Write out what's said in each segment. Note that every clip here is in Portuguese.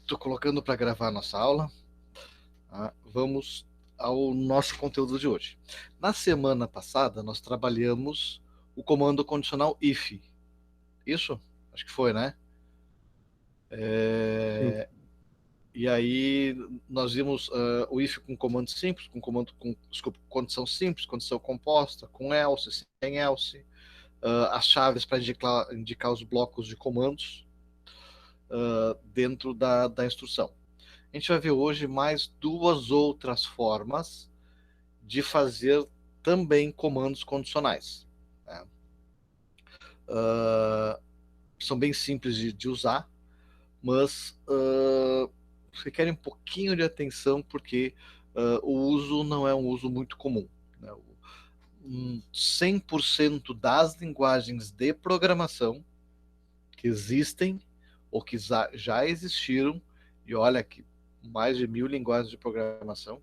Estou colocando para gravar a nossa aula. Vamos ao nosso conteúdo de hoje. Na semana passada, nós trabalhamos o comando condicional if. Isso? Acho que foi, né? E aí nós vimos o if com comando simples, condição simples, condição composta, com else, sem else, as chaves para indicar os blocos de comandos dentro da instrução. A gente vai ver hoje mais duas outras formas de fazer também comandos condicionais. Né? São bem simples de usar, mas requerem um pouquinho de atenção porque o uso não é um uso muito comum. Né? 100% das linguagens de programação que existem ou que já existiram, e olha que mais de 1000 linguagens de programação,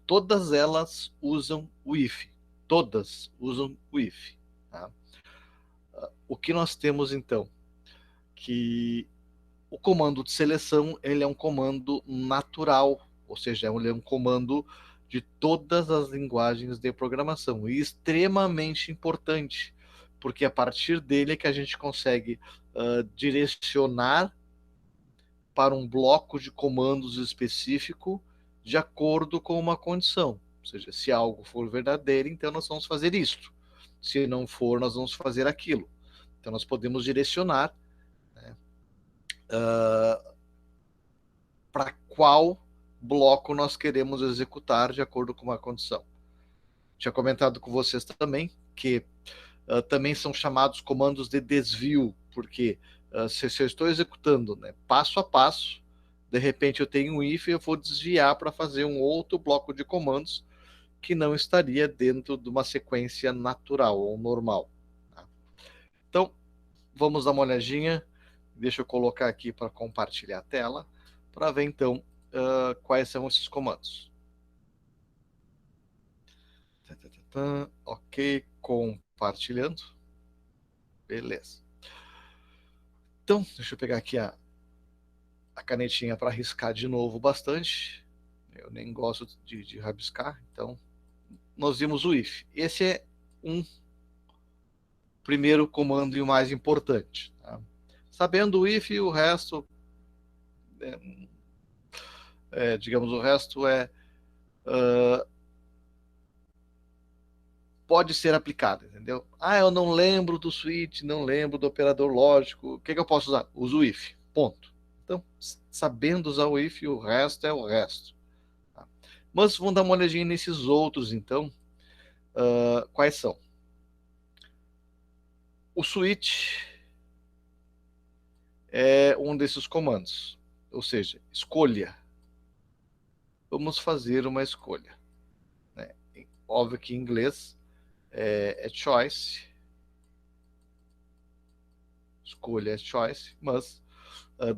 todas elas usam o if. Todas usam o if. Tá? O que nós temos então? Que o comando de seleção ele é um comando natural, ou seja, ele é um comando de todas as linguagens de programação e extremamente importante, porque a partir dele é que a gente consegue direcionar para um bloco de comandos específico de acordo com uma condição. Ou seja, se algo for verdadeiro, então nós vamos fazer isto. Se não for, nós vamos fazer aquilo. Então nós podemos direcionar, né, para qual bloco nós queremos executar de acordo com uma condição. Tinha comentado com vocês também que também são chamados comandos de desvio, porque se eu estou executando, né, passo a passo, de repente eu tenho um if e eu vou desviar para fazer um outro bloco de comandos que não estaria dentro de uma sequência natural ou normal. Tá? Então, vamos dar uma olhadinha. Deixa eu colocar aqui para compartilhar a tela, para ver então quais são esses comandos. Ok, compartilhando. Beleza. Então, deixa eu pegar aqui a canetinha para riscar de novo bastante. Eu nem gosto de rabiscar, então nós vimos o if. Esse é um primeiro comando e o mais importante. Tá? Sabendo o if, o resto, digamos, o resto pode ser aplicado, entendeu? Eu não lembro do switch, não lembro do operador lógico, o que eu posso usar? Uso o if, ponto. Então, sabendo usar o if, o resto é o resto. Tá? Mas vamos dar uma olhadinha nesses outros, então. Quais são? O switch é um desses comandos, ou seja, escolha. Vamos fazer uma escolha. Né? Óbvio que em inglês é choice, escolha é choice, mas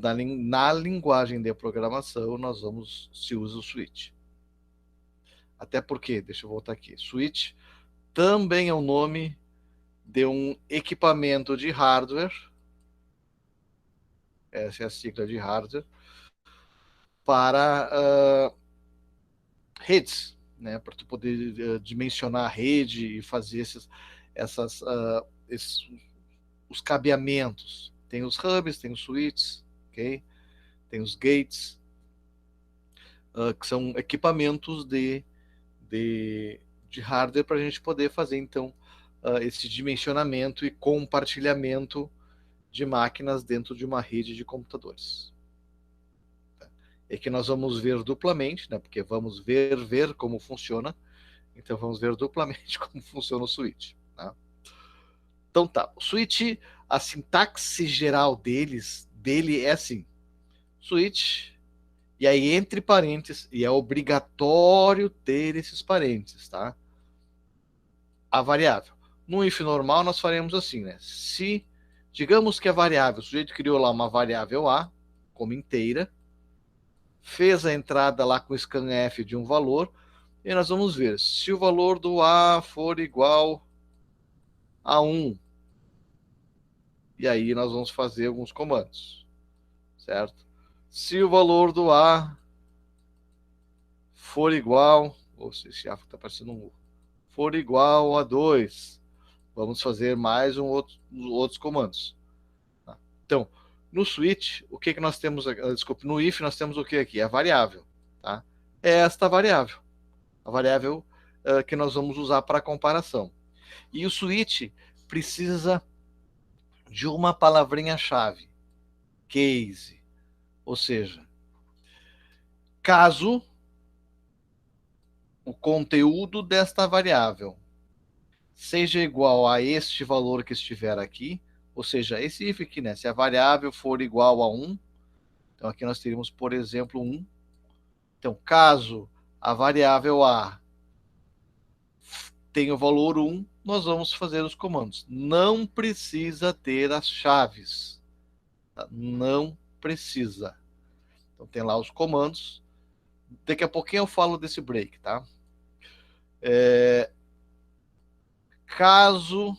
na linguagem de programação se usa o switch. Até porque, deixa eu voltar aqui, switch também é o nome de um equipamento de hardware, essa é a sigla de hardware, para redes, né, para tu poder dimensionar a rede e fazer os cabeamentos. Tem os hubs, tem os switches, ok? Tem os gates, que são equipamentos de hardware para a gente poder fazer, então, esse dimensionamento e compartilhamento de máquinas dentro de uma rede de computadores. É que nós vamos ver duplamente, né, porque vamos ver como funciona, então vamos ver duplamente como funciona o switch. Tá? Então tá, o switch, a sintaxe geral dele é assim, switch, e aí entre parênteses, e é obrigatório ter esses parênteses, tá? A variável. No if normal nós faremos assim, né? Se, digamos que a variável, o sujeito criou lá uma variável A, como inteira, fez a entrada lá com scanf de um valor, e nós vamos ver, se o valor do A for igual a 1, e aí nós vamos fazer alguns comandos, certo? Se o valor do A for igual, ou se esse A está parecendo um U, for igual a 2, vamos fazer mais outros comandos. Tá? Então, no switch, o que nós temos? Desculpe, no if nós temos o que aqui? A variável. Tá? É esta variável. A variável que nós vamos usar para comparação. E o switch precisa de uma palavrinha-chave, case. Ou seja, caso o conteúdo desta variável seja igual a este valor que estiver aqui, ou seja, esse if aqui, né? Se a variável for igual a 1, então aqui nós teríamos, por exemplo, 1. Então, caso a variável A tenha o valor 1, nós vamos fazer os comandos. Não precisa ter as chaves. Tá? Não precisa. Então, tem lá os comandos. Daqui a pouquinho eu falo desse break, tá? Caso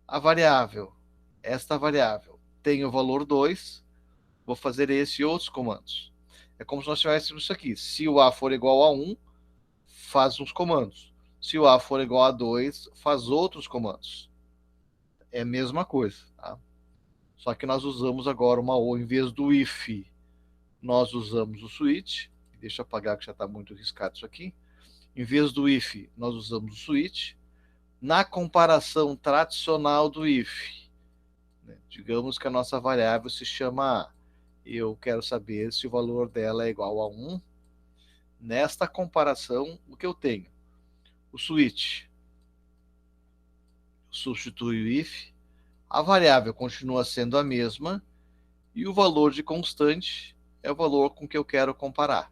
a variável, esta variável, tenha o valor 2, vou fazer esse e outros comandos. É como se nós tivéssemos isso aqui. Se o A for igual a 1, faz uns comandos. Se o A for igual a 2, faz outros comandos. É a mesma coisa, tá? Só que nós usamos agora uma ou, em vez do if, nós usamos o switch. Deixa eu apagar que já está muito riscado isso aqui. Em vez do if, nós usamos o switch. Na comparação tradicional do if, né, digamos que a nossa variável se chama A. Eu quero saber se o valor dela é igual a 1. Nesta comparação, o que eu tenho? O switch substitui o if, a variável continua sendo a mesma e o valor de constante é o valor com que eu quero comparar.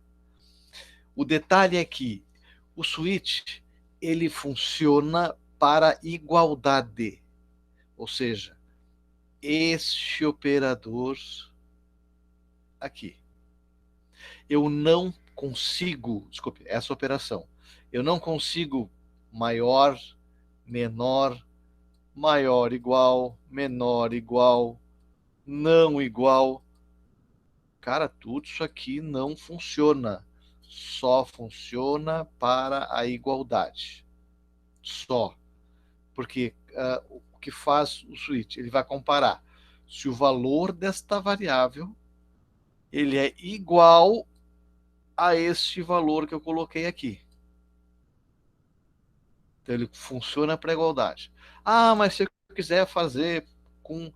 O detalhe é que o switch ele funciona para igualdade, ou seja, este operador aqui. Eu não consigo, desculpe, essa operação, eu não consigo maior, menor, maior igual, menor igual, não igual. Cara, tudo isso aqui não funciona. Só funciona para a igualdade. Só. Porque o que faz o switch? Ele vai comparar se o valor desta variável ele é igual a este valor que eu coloquei aqui. Então ele funciona para a igualdade. Ah, mas se eu quiser fazer com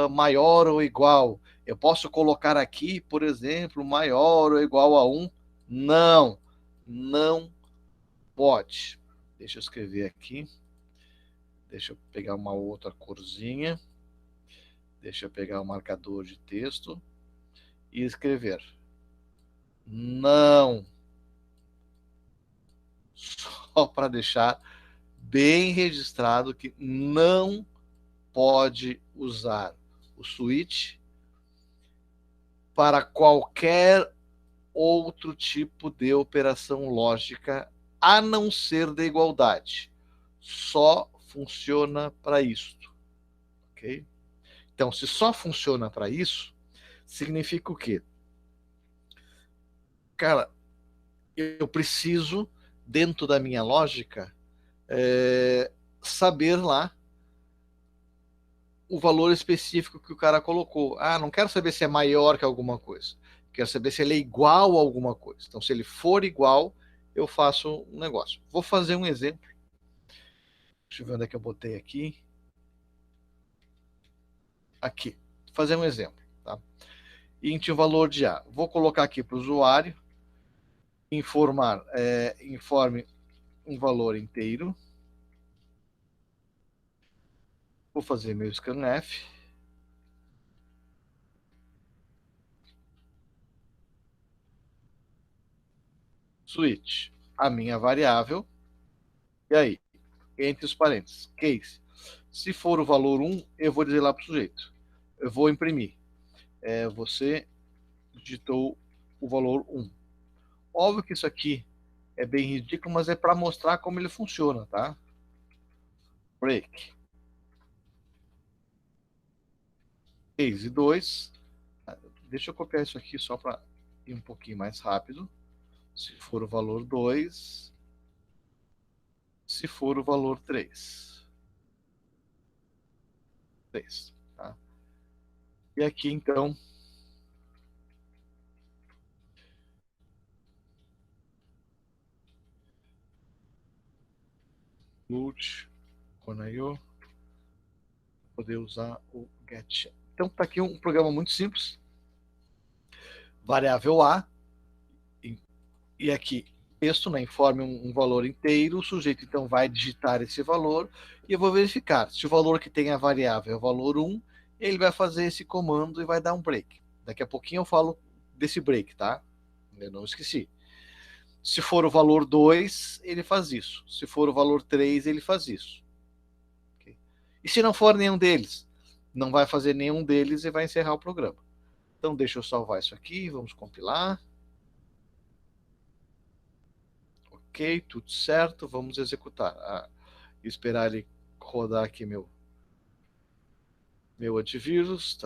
maior ou igual, eu posso colocar aqui, por exemplo, maior ou igual a 1? Não, não pode. Deixa eu escrever aqui. Deixa eu pegar uma outra corzinha. Deixa eu pegar o marcador de texto e escrever. Não. Só para deixar bem registrado que não pode usar o switch para qualquer outro tipo de operação lógica a não ser de igualdade. Só funciona para isto, ok? Então, se só funciona para isso, significa o quê? Cara, eu preciso, dentro da minha lógica, saber lá o valor específico que o cara colocou. Ah, não quero saber se é maior que alguma coisa. Quero saber se ele é igual a alguma coisa. Então, se ele for igual, eu faço um negócio. Vou fazer um exemplo. Deixa eu ver onde é que eu botei aqui. Aqui. Vou fazer um exemplo. Tá? Int o valor de A. Vou colocar aqui para o usuário. Informe um valor inteiro. Vou fazer meu scanf. Switch. A minha variável. E aí? Entre os parênteses. Case. Se for o valor 1, eu vou dizer lá para o sujeito. Eu vou imprimir. Você digitou o valor 1. Óbvio que isso aqui é bem ridículo, mas é para mostrar como ele funciona, tá? Break. Case 2. deixa eu copiar isso aqui só para ir um pouquinho mais rápido. Se for o valor 2, se for o valor 3. 3, tá? E aqui, então, Loot, Conaio, poder usar o get. Então, tá aqui um programa muito simples. Variável A, e aqui texto, né, informe um valor inteiro, o sujeito então vai digitar esse valor e eu vou verificar se o valor que tem a variável é o valor 1, ele vai fazer esse comando e vai dar um break. Daqui a pouquinho eu falo desse break, tá? Eu não esqueci. Se for o valor 2, ele faz isso. Se for o valor 3, ele faz isso. Okay? E se não for nenhum deles? Não vai fazer nenhum deles e vai encerrar o programa. Então deixa eu salvar isso aqui, vamos compilar. Ok, tudo certo, vamos executar. Esperar ele rodar aqui meu antivírus,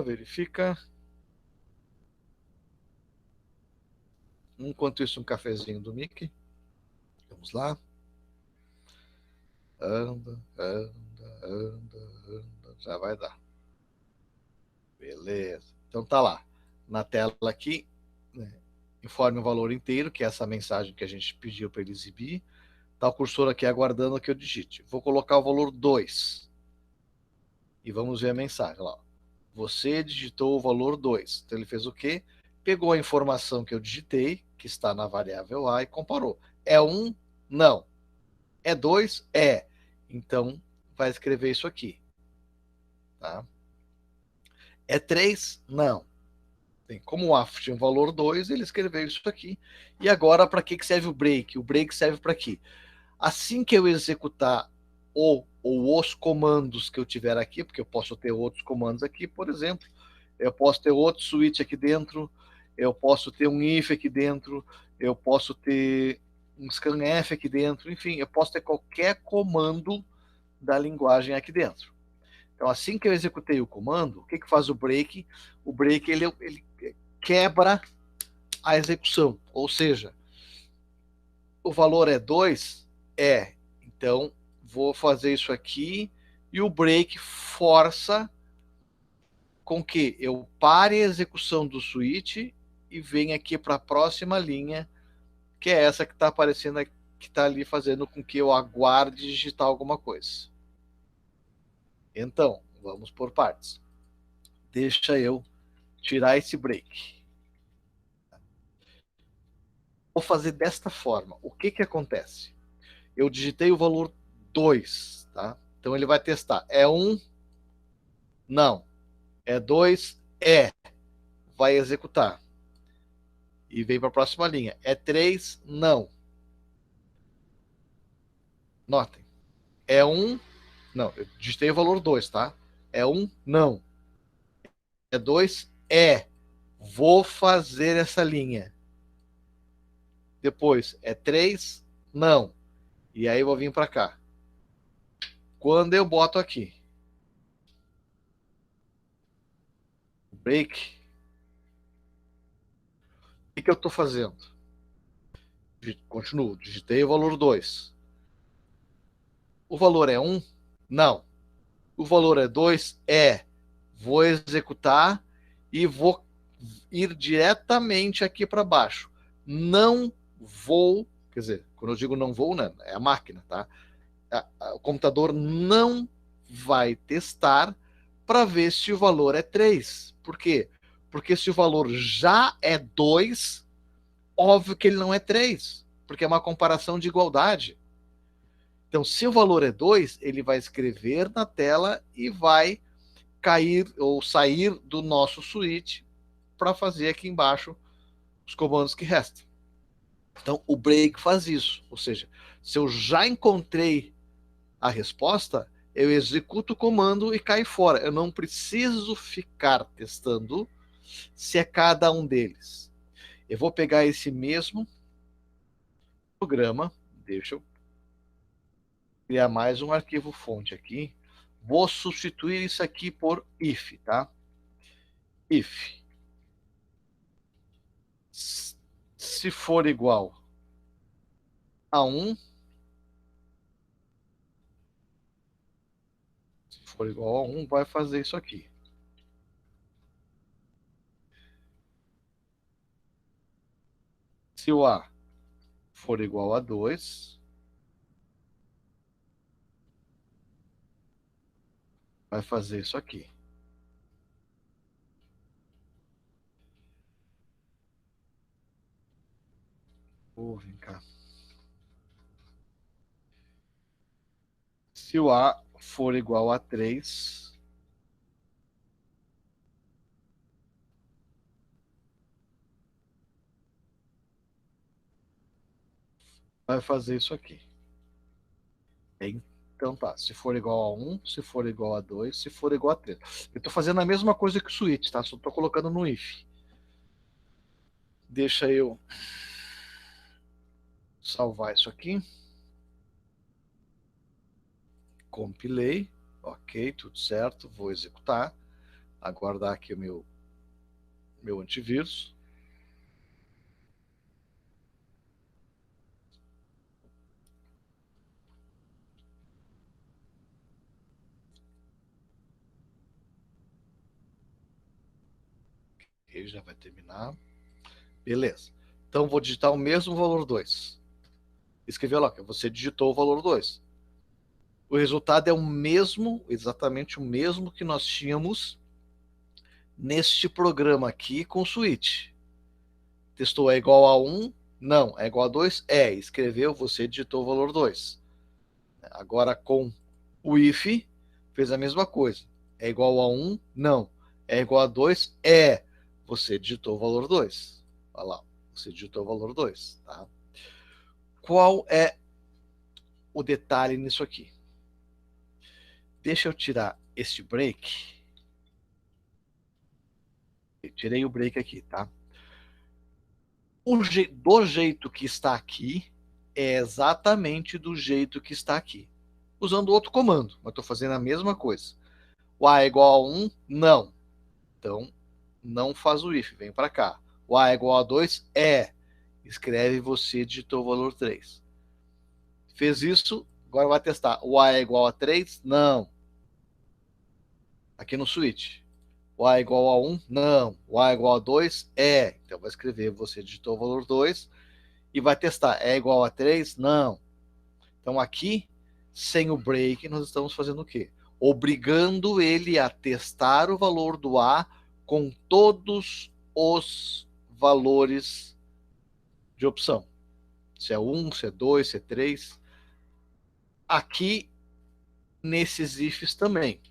verifica. Enquanto isso, um cafezinho do Mickey. Vamos lá. Anda, já vai dar. Beleza. Então tá lá. Na tela aqui, né, informe o valor inteiro, que é essa mensagem que a gente pediu para ele exibir. Tá o cursor aqui aguardando que eu digite. Vou colocar o valor 2. E vamos ver a mensagem lá. Você digitou o valor 2. Então ele fez o quê? Pegou a informação que eu digitei, que está na variável A, e comparou. É 1? Não. É 2? É. Então vai escrever isso aqui. Tá? É 3? Não. Como o A tinha um valor 2, ele escreveu isso aqui. E agora, para que serve o break? O break serve para quê? Assim que eu executar ou os comandos que eu tiver aqui, porque eu posso ter outros comandos aqui, por exemplo, eu posso ter outro switch aqui dentro, eu posso ter um if aqui dentro, eu posso ter um scanf aqui dentro, enfim, eu posso ter qualquer comando da linguagem aqui dentro. Então, assim que eu executei o comando, o que faz o break? O break ele quebra a execução, ou seja, o valor é 2, então vou fazer isso aqui e o break força com que eu pare a execução do switch e venha aqui para a próxima linha, que é essa que está aparecendo, que está ali fazendo com que eu aguarde digitar alguma coisa. Então, vamos por partes. Deixa eu tirar esse break. Vou fazer desta forma. O que acontece? Eu digitei o valor 2, tá? Então ele vai testar. É 1? Não. É 2? É. Vai executar. E vem para a próxima linha. É 3? Não. Notem. É 1? Não. Eu digitei o valor 2, tá? É 1? Não. É 2? É. Vou fazer essa linha. Depois, é 3? Não. E aí eu vou vir para cá. Quando eu boto aqui, break, o que eu estou fazendo? Continuo, digitei o valor 2. O valor é 1? Não. O valor é 2? É. Vou executar e vou ir diretamente aqui para baixo. Não vou, quer dizer, quando eu digo não vou, né, é a máquina, tá? O computador não vai testar para ver se o valor é 3. Por quê? Porque se o valor já é 2, óbvio que ele não é 3, porque é uma comparação de igualdade. Então, se o valor é 2, ele vai escrever na tela e vai cair ou sair do nosso switch para fazer aqui embaixo os comandos que restam. Então, o break faz isso. Ou seja, se eu já encontrei a resposta, eu executo o comando e cai fora. Eu não preciso ficar testando se é cada um deles. Eu vou pegar esse mesmo programa, deixa eu criar mais um arquivo fonte aqui. Vou substituir isso aqui por if, tá? If. Se for igual a 1, se for igual a 1, vai fazer isso aqui. Se o A for igual a 2, vai fazer isso aqui. Vem cá. Se o A for igual a 3, vai fazer isso aqui. Então tá, se for igual a 1, se for igual a 2, se for igual a 3. Eu estou fazendo a mesma coisa que o switch, tá? Só estou colocando no if. Deixa eu salvar isso aqui. Compilei. Ok, tudo certo. Vou executar. Aguardar aqui o meu antivírus. Ok, já vai terminar. Beleza. Então vou digitar o mesmo valor 2. Escreveu lá que você digitou o valor 2. O resultado é o mesmo, exatamente o mesmo que nós tínhamos neste programa aqui com o switch. Testou é igual a 1? Não. É igual a 2? É. Escreveu, você digitou o valor 2. Agora com o if, fez a mesma coisa. É igual a 1? Não. É igual a 2? É. Você digitou o valor 2. Olha lá, você digitou o valor 2. Tá? Qual é o detalhe nisso aqui? Deixa eu tirar este break. Eu tirei o break aqui, tá? Do jeito que está aqui, é exatamente do jeito que está aqui. Usando outro comando, mas estou fazendo a mesma coisa. O A é igual a 1? Não. Então, não faz o if, vem para cá. O A é igual a 2? É. Escreve, você digitou o valor 3. Fez isso, agora vai testar. O A é igual a 3? Não. Aqui no switch. O A é igual a 1? Não. O A é igual a 2? É. Então vai escrever, você digitou o valor 2 e vai testar. É igual a 3? Não. Então aqui, sem o break, nós estamos fazendo o quê? Obrigando ele a testar o valor do A com todos os valores de opção. Se é 1, se é 2, se é 3. Aqui, nesses ifs também.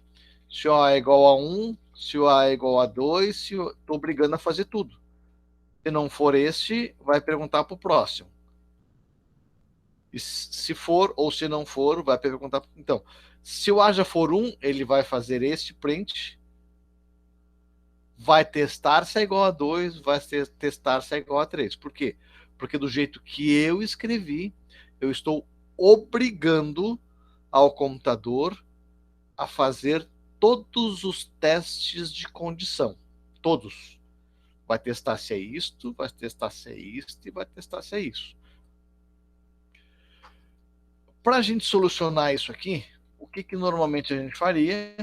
Se o A é igual a 1, se o A é igual a 2, estou obrigando a fazer tudo. Se não for este, vai perguntar para o próximo. E se for ou se não for, vai perguntar. Então, se o A já for 1, ele vai fazer este print, vai testar se é igual a 2, vai testar se é igual a 3. Por quê? Porque do jeito que eu escrevi, eu estou obrigando ao computador a fazer todos os testes de condição. Todos. Vai testar se é isto, vai testar se é isto e vai testar se é isso. Para a gente solucionar isso aqui, o que normalmente a gente faria?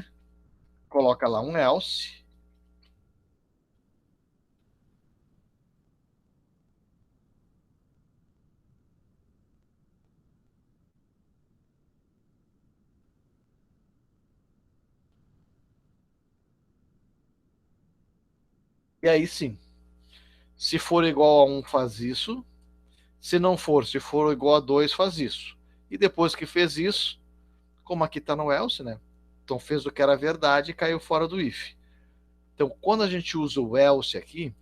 Coloca lá um else. E aí sim, se for igual a 1, faz isso. Se não for, se for igual a 2, faz isso. E depois que fez isso, como aqui está no else, né? Então fez o que era verdade e caiu fora do if. Então, quando a gente usa o else aqui,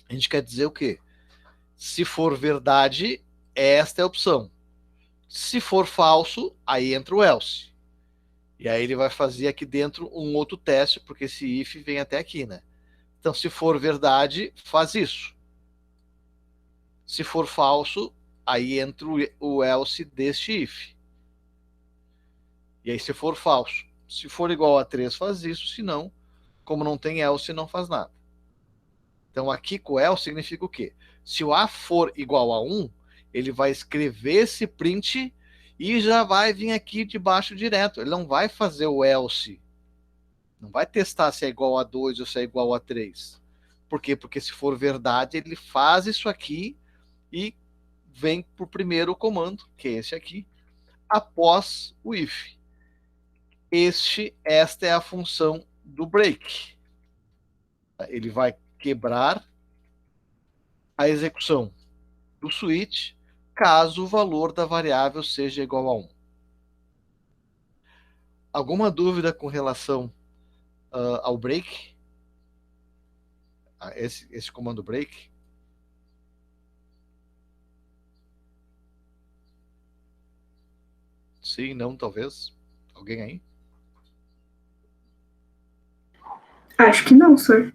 a gente quer dizer o quê? Se for verdade, esta é a opção. Se for falso, aí entra o else. E aí ele vai fazer aqui dentro um outro teste, porque esse if vem até aqui, né? Então, se for verdade, faz isso. Se for falso, aí entra o else deste if. E aí, se for falso, se for igual a 3, faz isso. Se não, como não tem else, não faz nada. Então, aqui com else significa o quê? Se o A for igual a 1, ele vai escrever esse print e já vai vir aqui de baixo direto. Ele não vai fazer o else. Não vai testar se é igual a 2 ou se é igual a 3. Por quê? Porque se for verdade, ele faz isso aqui e vem para o primeiro comando, que é esse aqui, após o if. Esta é a função do break. Ele vai quebrar a execução do switch caso o valor da variável seja igual a 1. Alguma dúvida com relação ao break? Esse comando break? Sim, não, talvez. Alguém aí? Acho que não, senhor.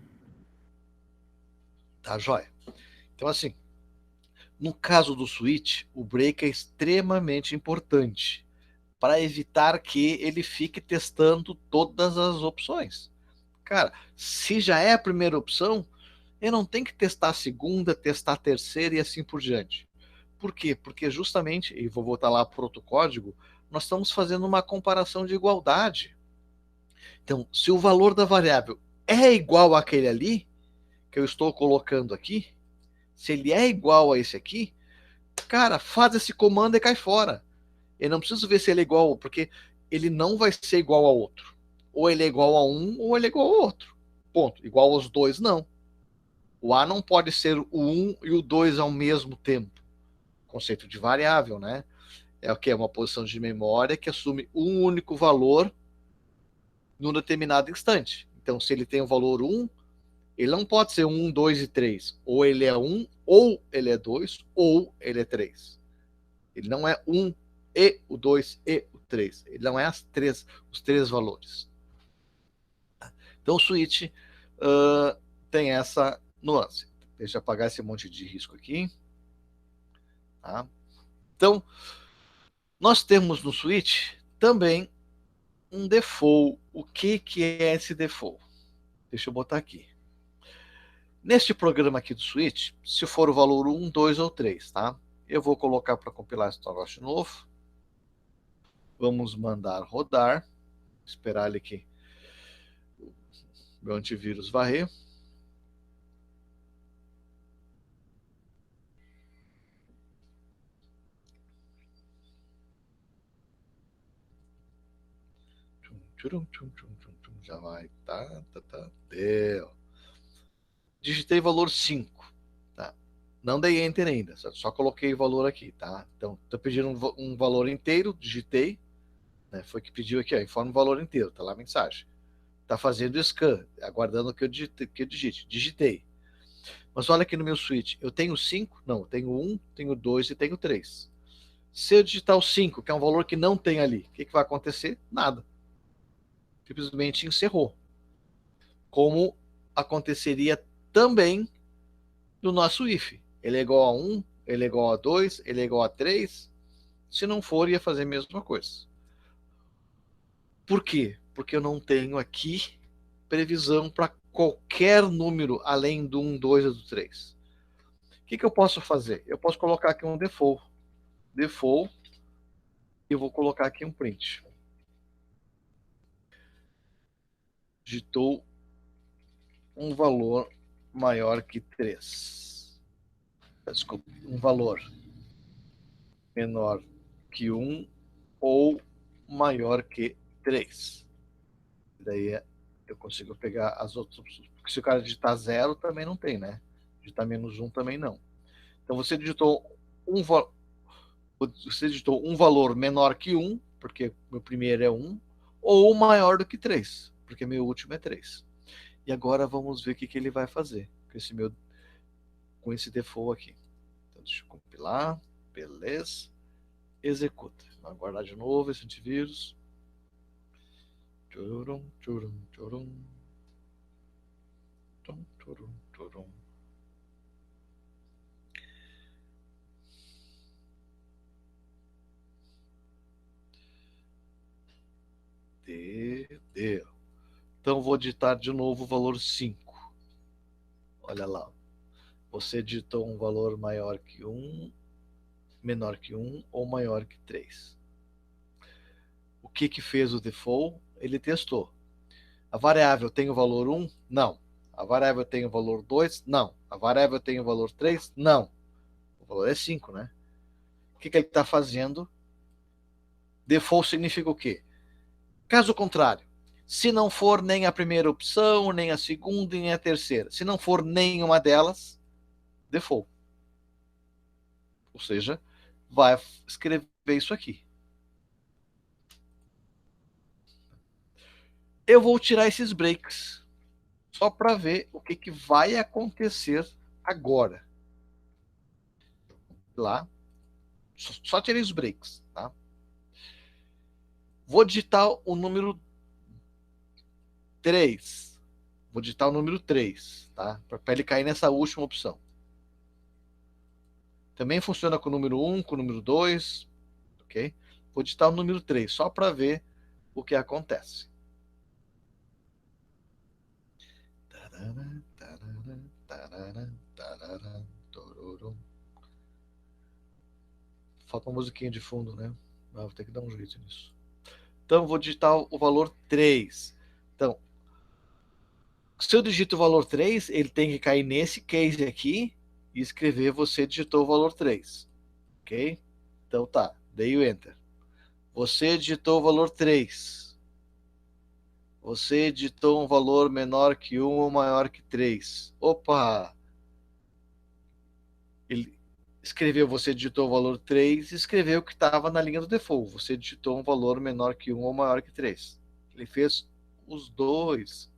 Tá, joia. Então, assim, no caso do switch, o break é extremamente importante para evitar que ele fique testando todas as opções. Cara, se já é a primeira opção, eu não tenho que testar a segunda, testar a terceira e assim por diante. Por quê? Porque justamente, e vou voltar lá para o outro código, nós estamos fazendo uma comparação de igualdade. Então, se o valor da variável é igual àquele ali, que eu estou colocando aqui, se ele é igual a esse aqui, cara, faz esse comando e cai fora. Eu não preciso ver se ele é igual, porque ele não vai ser igual a outro. Ou ele é igual a um, ou ele é igual ao outro. Ponto. Igual aos dois, não. O A não pode ser o 1 e o 2 ao mesmo tempo. Conceito de variável, né? É o que? É uma posição de memória que assume um único valor num determinado instante. Então, se ele tem o valor 1, ele não pode ser 1, 2 e 3. Ou ele é 1, ou ele é 2, ou ele é 3. Ele não é 1 e o 2 e o 3. Ele não é os três valores. Então, o switch tem essa nuance. Deixa eu apagar esse monte de risco aqui. Tá? Então, nós temos no switch também um default. O que é esse default? Deixa eu botar aqui. Neste programa aqui do switch, se for o valor 1, 2 ou 3, tá? Eu vou colocar para compilar esse negócio de novo. Vamos mandar rodar. Esperar ele aqui. Meu antivírus varrer. Já vai. Tá. Deu. Digitei valor 5. Tá? Não dei enter ainda. Só coloquei o valor aqui, tá? Então, estou pedindo um valor inteiro. Digitei. Né? Foi que pediu aqui, ó, informa o valor inteiro. Tá lá a mensagem. Tá fazendo scan. Aguardando que eu digite. Digitei. Mas olha aqui no meu switch. Eu tenho 5? Não. Eu tenho 1, tenho 2 e tenho 3. Se eu digitar o 5, que é um valor que não tem ali, o que vai acontecer? Nada. Simplesmente encerrou. Como aconteceria também no nosso if. Ele é igual a 1, ele é igual a 2, ele é igual a 3. Se não for, ia fazer a mesma coisa. Por quê? Porque eu não tenho aqui previsão para qualquer número além do 1, 2 ou do 3. O que eu posso fazer? Eu posso colocar aqui um default. Default, e eu vou colocar aqui um print. Digitou um valor maior que 3. Desculpa, um valor menor que 1 ou maior que 3. Daí eu consigo pegar as outras opções. Porque se o cara digitar 0, também não tem, né? Digitar menos 1 também não. Então você digitou você digitou um valor menor que 1, porque meu primeiro é 1, ou maior do que 3, porque meu último é 3. E agora vamos ver o que ele vai fazer com esse default aqui. Então, deixa eu compilar. Beleza. Executa. Vai guardar de novo esse antivírus. Tchurum, tchurum, tchurum. Tchurum, tchurum, tchurum. Deu. Então vou digitar de novo o valor 5. Olha lá. Você digitou um valor maior que 1, menor que 1 ou maior que 3. O que fez o default? Ele testou. A variável tem o valor 1? Não. A variável tem o valor 2? Não. A variável tem o valor 3? Não. O valor é 5, né? O que ele está fazendo? Default significa o quê? Caso contrário, se não for nem a primeira opção, nem a segunda, nem a terceira, se não for nenhuma delas, default. Ou seja, vai escrever isso aqui. Eu vou tirar esses breaks só para ver o que vai acontecer agora. Lá, só tirei os breaks, tá? Vou digitar o número 3. Vou digitar o número 3, tá? Para ele cair nessa última opção. Também funciona com o número 1, com o número 2, ok? Vou digitar o número 3, só para ver o que acontece. Falta uma musiquinha de fundo, né? Vou ter que dar um jeito nisso. Então, vou digitar o valor 3. Então, se eu digito o valor 3, ele tem que cair nesse case aqui e escrever você digitou o valor 3. Ok? Então tá, dei o Enter. Você digitou o valor 3. Você digitou um valor menor que 1 ou maior que 3. Opa! Ele escreveu, você digitou o valor 3 e escreveu o que estava na linha do default. Você digitou um valor menor que 1 ou maior que 3. Ele fez os dois.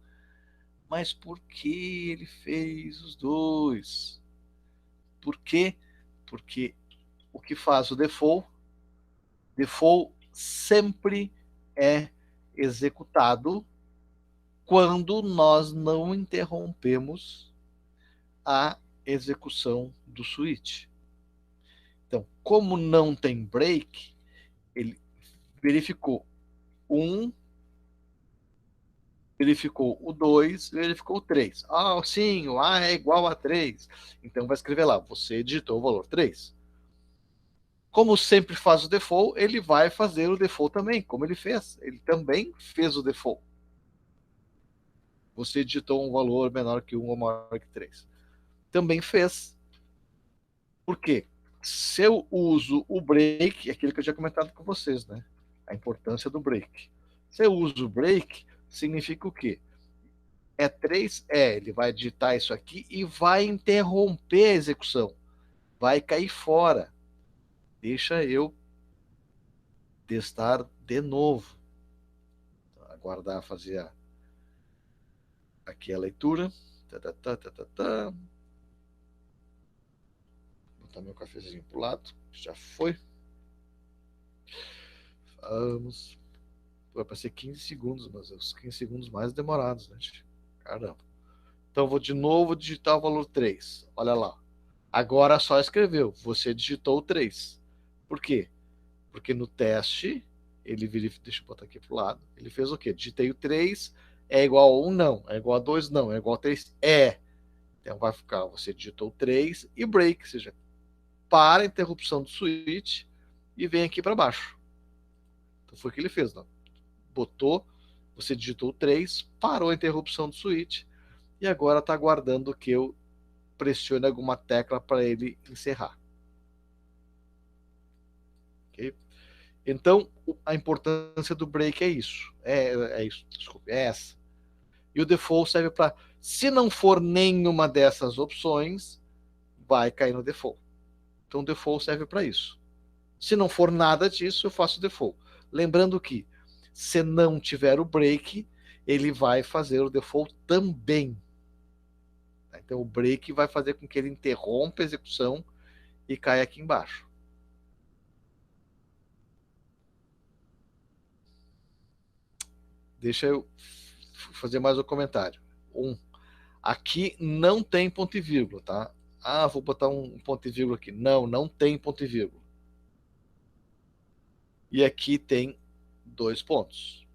Mas por que ele fez os dois? Por quê? Porque o que faz o default sempre é executado quando nós não interrompemos a execução do switch. Então, como não tem break, ele verificou um, verificou o 2, verificou o 3. Ah, sim, o A é igual a 3. Então vai escrever lá, você digitou o valor 3. Como sempre faz o default, ele vai fazer o default também, como ele fez. Ele também fez o default. Você digitou um valor menor que 1 ou maior que 3. Também fez. Por quê? Se eu uso o break, é aquilo que eu tinha comentado com vocês, né? A importância do break. Se eu uso o break, significa o quê? É 3? Ele vai digitar isso aqui e vai interromper a execução. Vai cair fora. Deixa eu testar de novo. Aguardar fazer aqui a leitura. Botar meu cafezinho pro lado. Já foi. Vamos. Vai ser 15 segundos, mas os 15 segundos mais demorados, né? Caramba. Então, vou de novo digitar o valor 3. Olha lá. Agora só escreveu. Você digitou o 3. Por quê? Porque no teste, ele verificou. Deixa eu botar aqui pro lado. Ele fez o quê? Digitei o 3. É igual a 1? Não. É igual a 2? Não. É igual a 3? É. Então vai ficar. Você digitou 3 e break. Ou seja, para a interrupção do switch e vem aqui para baixo. Então foi o que ele fez. Não? Botou. Você digitou 3, parou a interrupção do switch e agora está aguardando que eu pressione alguma tecla para ele encerrar. Okay? Então, a importância do break é isso. É isso, desculpe, é essa. E o default serve para, se não for nenhuma dessas opções, vai cair no default. Então, o default serve para isso. Se não for nada disso, eu faço o default. Lembrando que, se não tiver o break, ele vai fazer o default também. Então, o break vai fazer com que ele interrompa a execução e caia aqui embaixo. Deixa eu fazer mais um comentário. Aqui não tem ponto e vírgula, tá? Ah, vou botar um ponto e vírgula aqui. Não, não tem ponto e vírgula. E aqui tem 2 pontos.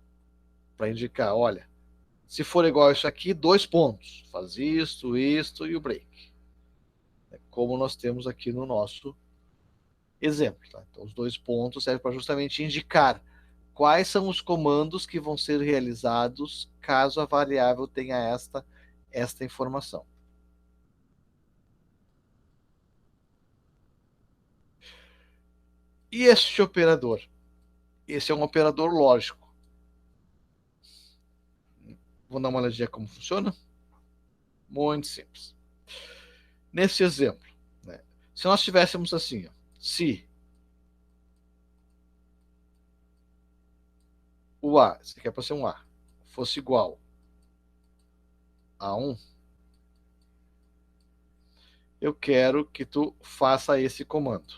Para indicar, olha, se for igual a isso aqui, 2 pontos. Faz isto e o break. como nós temos aqui no nosso exemplo. Tá? Então, os 2 pontos servem para justamente indicar quais são os comandos que vão ser realizados caso a variável tenha esta informação. E este operador? Esse é um operador lógico. Vamos dar uma olhadinha como funciona? Muito simples. Nesse exemplo, né, se nós tivéssemos assim, ó, se o A, isso aqui é para ser um A, fosse igual a 1, eu quero que tu faça esse comando.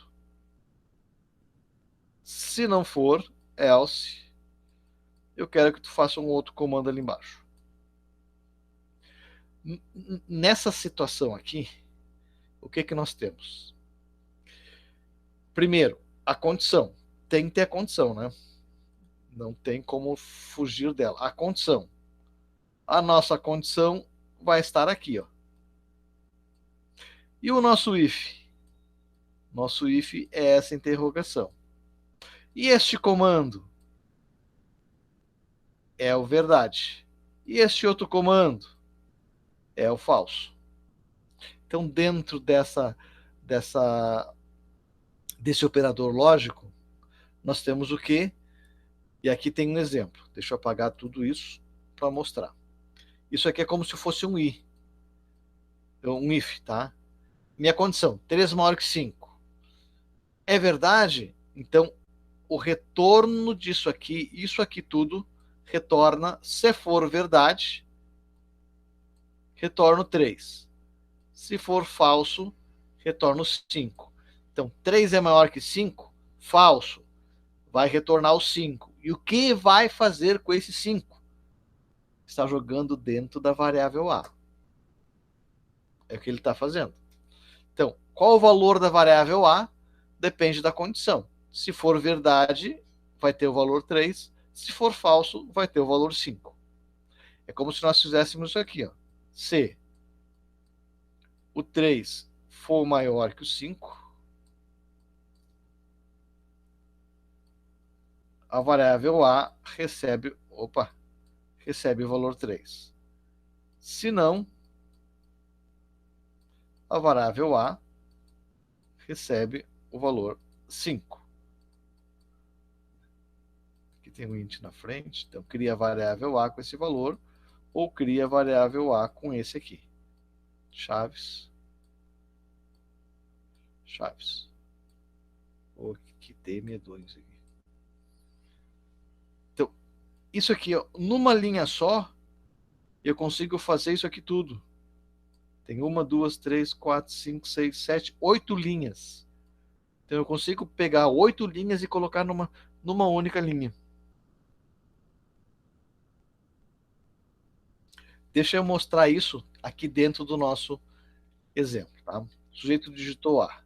Se não for, else, eu quero que tu faça um outro comando ali embaixo. Nessa situação aqui, o que que nós temos? Primeiro, a condição. Tem que ter a condição, né? Não tem como fugir dela. A condição. A nossa condição vai estar aqui, ó. E o nosso if? Nosso if é essa interrogação. E este comando? É o verdade. E este outro comando? É o falso. Então, dentro desse operador lógico, nós temos o quê? E aqui tem um exemplo. Deixa eu apagar tudo isso para mostrar. Isso aqui é como se fosse um i. Um if, tá? Minha condição, 3 maior que 5. É verdade? Então, o retorno disso aqui, isso aqui tudo, retorna, se for verdade, retorno 3. Se for falso, retorno 5. Então, 3 é maior que 5? Falso. Vai retornar o 5. E o que vai fazer com esse 5? Está jogando dentro da variável A. É o que ele está fazendo. Então, qual o valor da variável A? Depende da condição. Se for verdade, vai ter o valor 3. Se for falso, vai ter o valor 5. É como se nós fizéssemos isso aqui. Ó. Se o 3 for maior que o 5, a variável A recebe o valor 3. Se não, a variável A recebe o valor 5. Aqui tem um int na frente, então cria a variável A com esse valor, ou cria a variável A com esse aqui. Chaves. Oh, que tem medonho isso aqui. Então, isso aqui, ó, numa linha só, eu consigo fazer isso aqui tudo. Tem 1, 2, 3, 4, 5, 6, 7, 8 linhas. Então eu consigo pegar 8 linhas e colocar numa única linha. Deixa eu mostrar isso aqui dentro do nosso exemplo. Tá? O sujeito digitou A. Deixa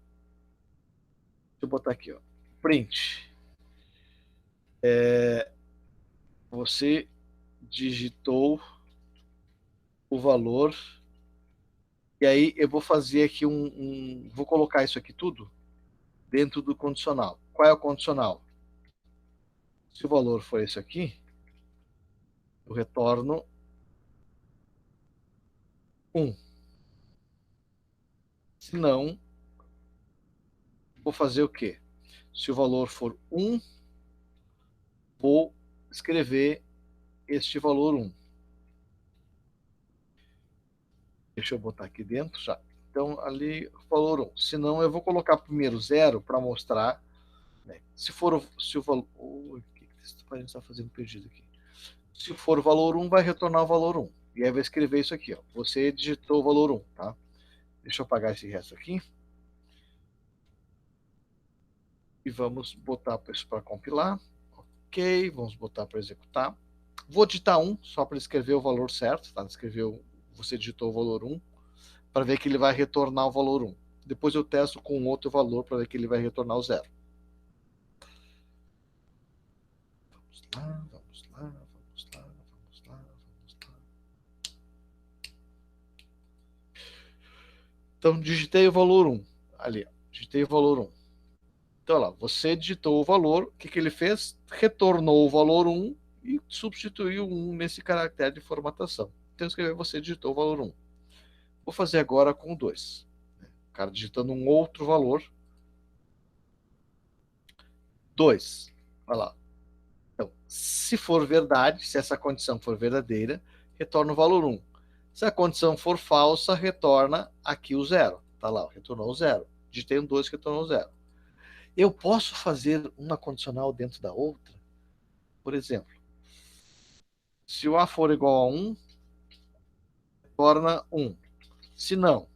eu botar aqui, ó. Print. Você digitou o valor. E aí eu vou fazer aqui vou colocar isso aqui tudo dentro do condicional. Qual é o condicional? Se o valor for esse aqui, eu retorno 1. Se não, vou fazer o quê? Se o valor for 1, vou escrever este valor 1. Deixa eu botar aqui dentro já. Então, ali, valor 1. Se não, eu vou colocar primeiro 0 para mostrar. Né? Se o valor... O que a gente está fazendo perdido aqui? Se for o valor 1, vai retornar o valor 1. E aí vai escrever isso aqui. Ó. Você digitou o valor 1. Tá? Deixa eu apagar esse resto aqui. E vamos botar isso para compilar. Ok, vamos botar para executar. Vou digitar 1, só para escrever o valor certo. Tá? Você digitou o valor 1, para ver que ele vai retornar o valor 1. Depois eu testo com outro valor para ver que ele vai retornar o 0. Vamos lá. Então, digitei o valor 1. Ali, ó, digitei o valor 1. Então, lá, você digitou o valor, o que ele fez? Retornou o valor 1 e substituiu o 1 nesse caractere de formatação. Então, escrever você digitou o valor 1. Vou fazer agora com o 2. O cara digitando um outro valor. 2. Olha lá. Então, se for verdade, se essa condição for verdadeira, retorna o valor 1. Se a condição for falsa, retorna aqui o 0. Tá lá, retornou o 0. Digitei um 2, retornou o 0. Eu posso fazer uma condicional dentro da outra? Por exemplo, se o A for igual a 1, retorna 1. Se não,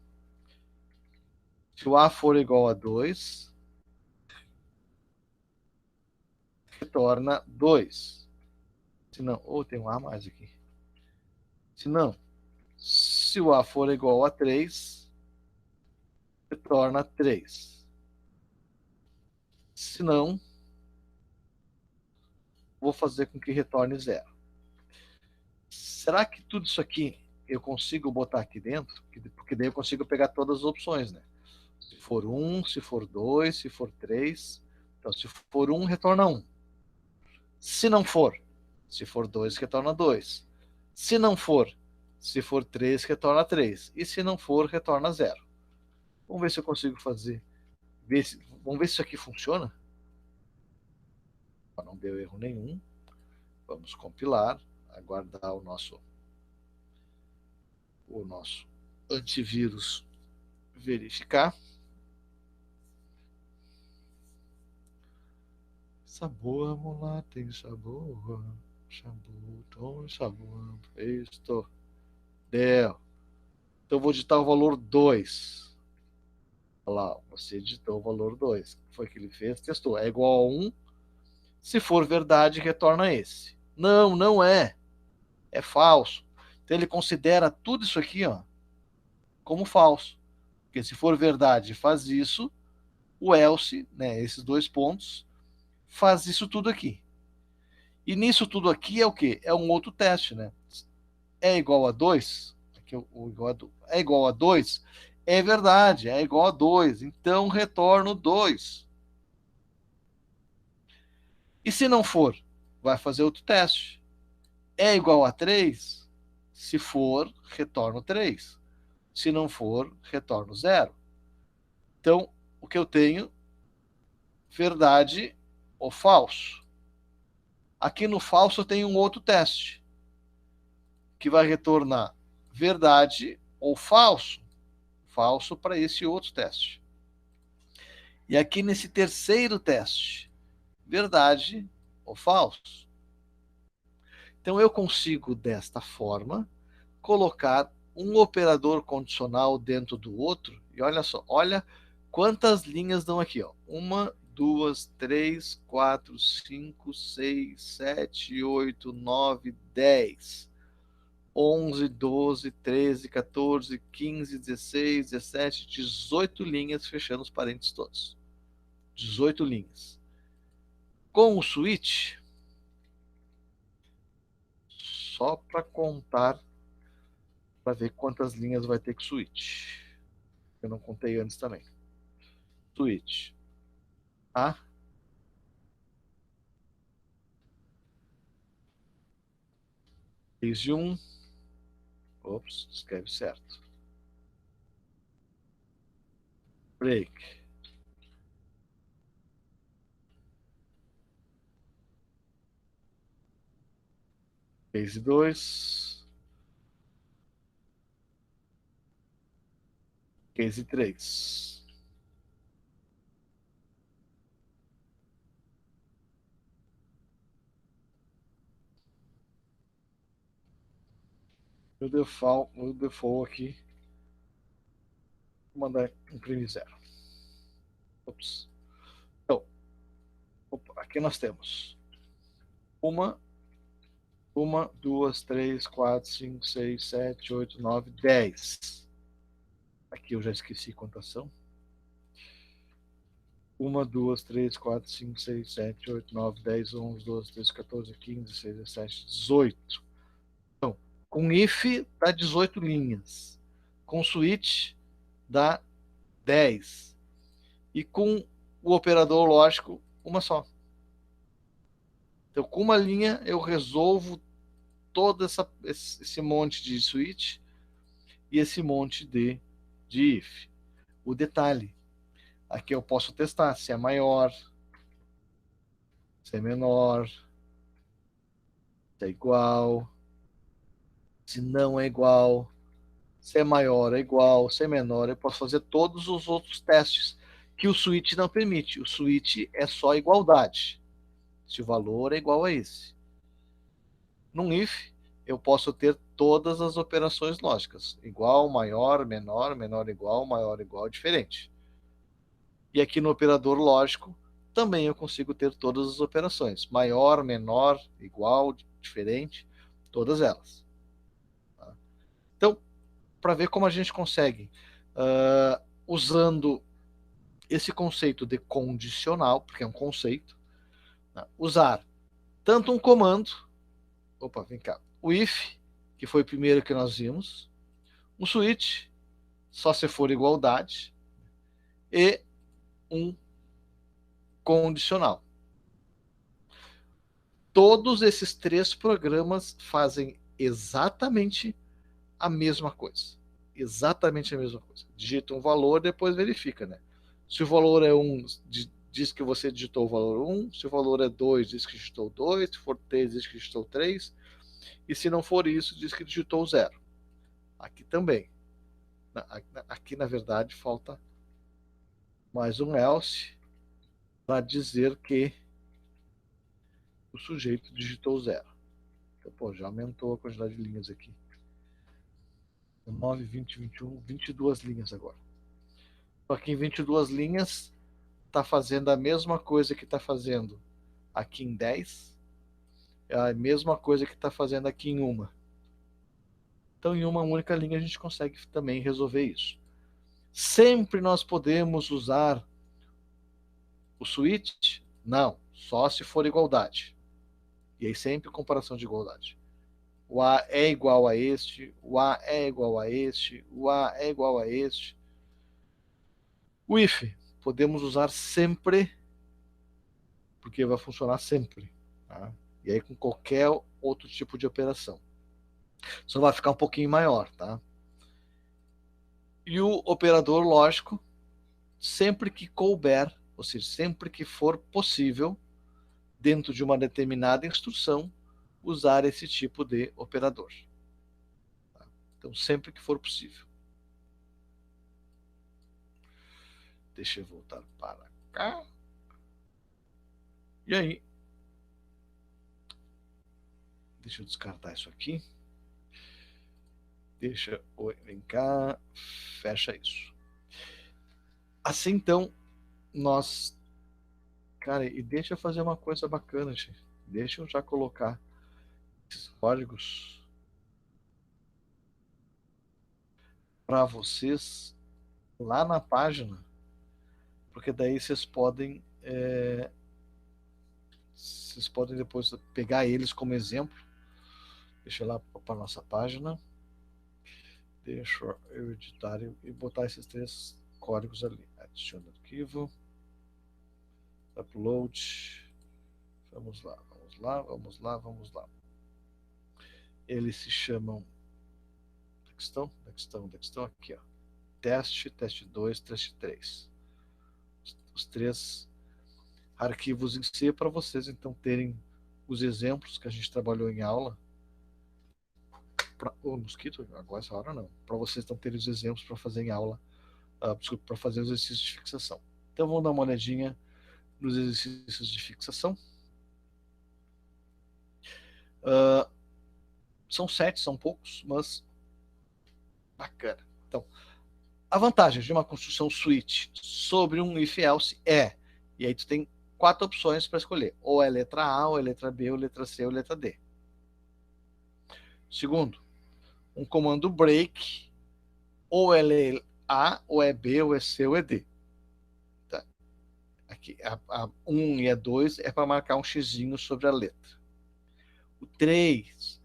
se o A for igual a 2, retorna 2. Se não, tem um A mais aqui. Se não, se o A for igual a 3, retorna 3. Se não, vou fazer com que retorne 0. Será que tudo isso aqui eu consigo botar aqui dentro? Porque daí eu consigo pegar todas as opções, né? Se for 1, se for 2, se for 3. Então, se for 1, retorna 1. Se não for, se for 2, retorna 2. Se não for, se for 3, retorna 3. E se não for, retorna 0. Vamos ver se eu consigo fazer. Vamos ver se isso aqui funciona. Não deu erro nenhum. Vamos compilar, aguardar o nosso antivírus verificar. Sabor, vamos lá, tem sabor. Sabor, tom, sabor. Isto. Deu. Então, eu vou digitar o valor 2. Olha lá, você digitou o valor 2. O que foi que ele fez? Testou. É igual a 1. Se for verdade, retorna esse. Não, não é. É falso. Então, ele considera tudo isso aqui, ó, como falso. Porque se for verdade, faz isso. O else, né, esses dois pontos, faz isso tudo aqui. E nisso tudo aqui é o quê? É um outro teste, né? É igual a 2? É igual a 2? É verdade, é igual a 2. Então, retorno 2. E se não for? Vai fazer outro teste. É igual a 3? Se for, retorno 3. Se não for, retorno 0. Então, o que eu tenho? Verdade ou falso. Aqui no falso eu tenho um outro teste, que vai retornar verdade ou falso. Falso para esse outro teste. E aqui nesse terceiro teste, verdade ou falso. Então eu consigo, desta forma, colocar um operador condicional dentro do outro. E olha só, olha quantas linhas dão aqui. Ó. 1, 2, 3, 4, 5, 6, 7, 8, 9, 10. 11, 12, 13, 14, 15, 16, 17, 18 linhas fechando os parênteses todos. 18 linhas. Com o switch, só para contar, para ver quantas linhas vai ter que switch. Eu não contei antes também. Switch. A. Case 1. Ops, escreve certo. Break. Case 2. Case 3. O default aqui, vou mandar imprimir 0. Ops. Então, aqui nós temos uma, 2, 3, 4, 5, 6, 7, 8, 9, 10. Aqui eu já esqueci quantas são. 1, 2, 3, 4, 5, 6, 7, 8, 9, 10, 11, 12, 13, 14, 15, 16, 17, 18. Então, com if dá 18 linhas. Com switch dá 10. E com o operador lógico, uma só. Então, com uma linha, eu resolvo todo esse monte de switch e esse monte de if. O detalhe, aqui eu posso testar se é maior, se é menor, se é igual, se não é igual, se é maior é igual, se é menor, eu posso fazer todos os outros testes que o switch não permite. O switch é só igualdade, se o valor é igual a esse. Num if, eu posso ter todas as operações lógicas, igual, maior, menor, menor igual, maior igual, diferente. E aqui no operador lógico, também eu consigo ter todas as operações, maior, menor, igual, diferente, todas elas. Tá? Então, para ver como a gente consegue, usando esse conceito de condicional, porque é um conceito, tá? Usar tanto um comando, vem cá, o if, que foi o primeiro que nós vimos, um switch, só se for igualdade, e um condicional. Todos esses três programas fazem exatamente a mesma coisa. Exatamente a mesma coisa. Digita um valor, depois verifica, né? Se o valor é 1, diz que você digitou o valor 1. Se o valor é 2, diz que digitou 2. Se for 3, diz que digitou 3. E se não for isso, diz que digitou 0. Aqui também. Aqui, na verdade, falta mais um else para dizer que o sujeito digitou 0. Então, pô, já aumentou a quantidade de linhas aqui. 9, 20, 21, 22 linhas agora. Só que em 22 linhas está fazendo a mesma coisa que está fazendo aqui em 10. É a mesma coisa que está fazendo aqui em uma. Então, em uma única linha, a gente consegue também resolver isso. Sempre nós podemos usar o switch? Não, só se for igualdade. E aí sempre comparação de igualdade. O A é igual a este, o A é igual a este, o A é igual a este. O if podemos usar sempre, porque vai funcionar sempre. Tá? E aí com qualquer outro tipo de operação. Só vai ficar um pouquinho maior, tá? E o operador lógico, sempre que couber, ou seja, sempre que for possível, dentro de uma determinada instrução, usar esse tipo de operador. Tá? Então, sempre que for possível. Deixa eu voltar para cá. E aí? Deixa eu descartar isso aqui. Deixa eu vem cá. Fecha isso. Assim, então, nós... Cara, e deixa eu fazer uma coisa bacana, gente. Deixa eu já colocar esses códigos para vocês lá na página, porque daí vocês podem depois pegar eles como exemplo. Deixa eu ir lá para a nossa página. Deixa eu editar e botar esses três códigos ali. Adiciona arquivo. Upload. Vamos lá, vamos lá, vamos lá, vamos lá. Eles se chamam... Onde é que estão? Aqui, ó. Teste 2, teste 3. Os três arquivos em C para vocês, então, terem os exemplos que a gente trabalhou em aula. O mosquito, agora essa hora não. Para vocês então terem os exemplos para fazer em aula, desculpa, para fazer os exercícios de fixação. Então vamos dar uma olhadinha nos exercícios de fixação. São 7, são poucos, mas bacana. Então, a vantagem de uma construção switch sobre um if-else e aí tu tem 4 opções para escolher, ou é letra A, ou é letra B, ou letra C, ou letra D. Segundo, um comando break, ou é A, ou é B, ou é C, ou é D. Tá? Aqui, a 1 e a 2 é para marcar um xizinho sobre a letra. O 3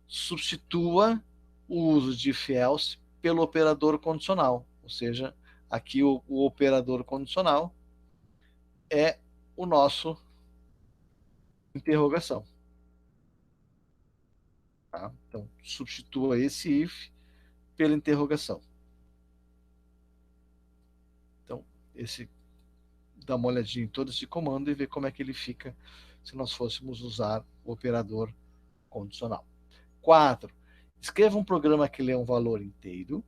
substitua o uso de if-else pelo operador condicional, Ou seja, aqui o operador condicional é o nosso interrogação. Tá? Então, substitua esse if pela interrogação. Então, dá uma olhadinha em todo esse comando e ver como é que ele fica se nós fôssemos usar o operador condicional. 4. Escreva um programa que lê um valor inteiro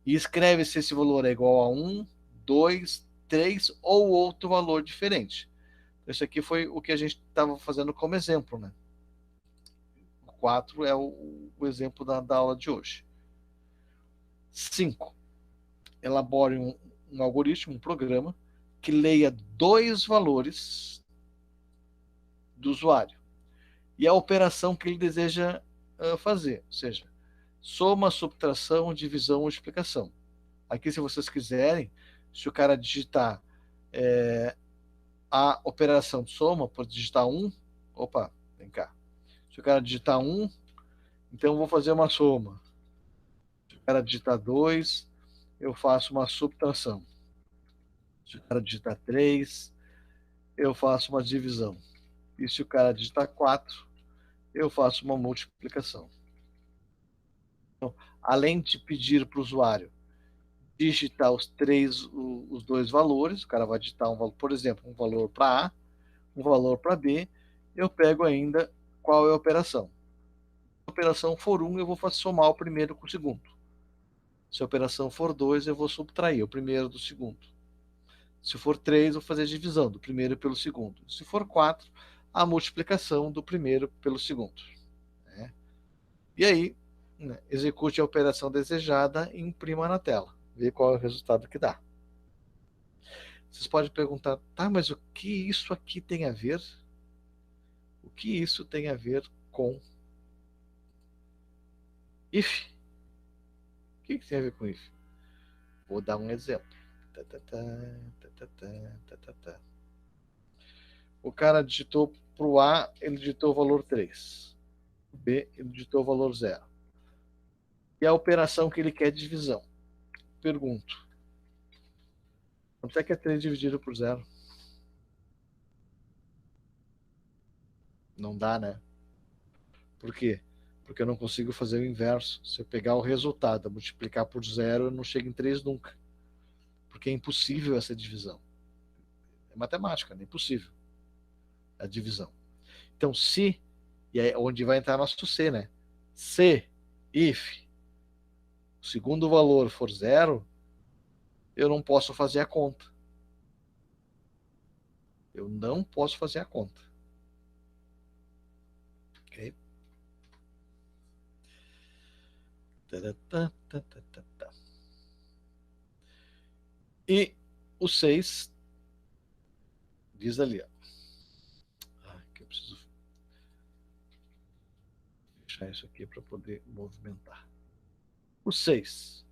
e escreve se esse valor é igual a 1, 2, 3 ou outro valor diferente. Esse aqui foi o que a gente estava fazendo como exemplo, né? O 4 é o exemplo da aula de hoje. 5. Elabore um algoritmo, um programa, que leia 2 valores do usuário e a operação que ele deseja fazer, ou seja, soma, subtração, divisão ou multiplicação. Aqui, se vocês quiserem, se o cara digitar a operação de soma, pode digitar 1, opa, vem cá. Se o cara digitar 1, então eu vou fazer uma soma. Se o cara digitar 2, eu faço uma subtração. Se o cara digitar 3, eu faço uma divisão. E se o cara digitar 4, eu faço uma multiplicação. Então, além de pedir para o usuário digitar os 2 valores, o cara vai digitar um valor, por exemplo, um valor para A, um valor para B, eu pego ainda qual é a operação. Se a operação for 1, eu vou somar o primeiro com o segundo. Se a operação for 2, eu vou subtrair o primeiro do segundo. Se for 3, eu vou fazer a divisão do primeiro pelo segundo. Se for 4, a multiplicação do primeiro pelo segundo. Né? E aí, né, execute a operação desejada e imprima na tela. Vê qual é o resultado que dá. Vocês podem perguntar, tá, mas o que isso aqui tem a ver? O que isso tem a ver com if? O que tem a ver com if? Vou dar um exemplo. O cara digitou para o A, ele digitou o valor 3. O B, ele digitou o valor 0. E a operação que ele quer é divisão. Pergunto. Quanto é que é 3 dividido por 0? Não dá, né? Por quê? Porque eu não consigo fazer o inverso. Se eu pegar o resultado, multiplicar por 0, eu não chego em 3 nunca. Porque é impossível essa divisão. É matemática, é impossível a divisão. Então, se, e é onde vai entrar nosso C, né? Se, if, o segundo valor for 0, eu não posso fazer a conta. Eu não posso fazer a conta. Ok? E o 6 diz ali, ó. Que eu preciso fechar isso aqui para poder movimentar. O 6.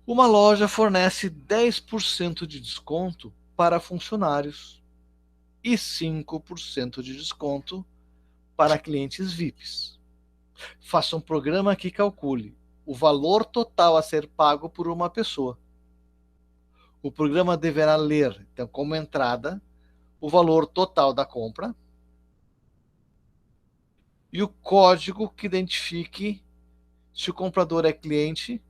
Uma loja fornece 10% de desconto para funcionários e 5% de desconto para clientes VIPs. Faça um programa que calcule o valor total a ser pago por uma pessoa. O programa deverá ler, então, como entrada, o valor total da compra e o código que identifique se o comprador é cliente,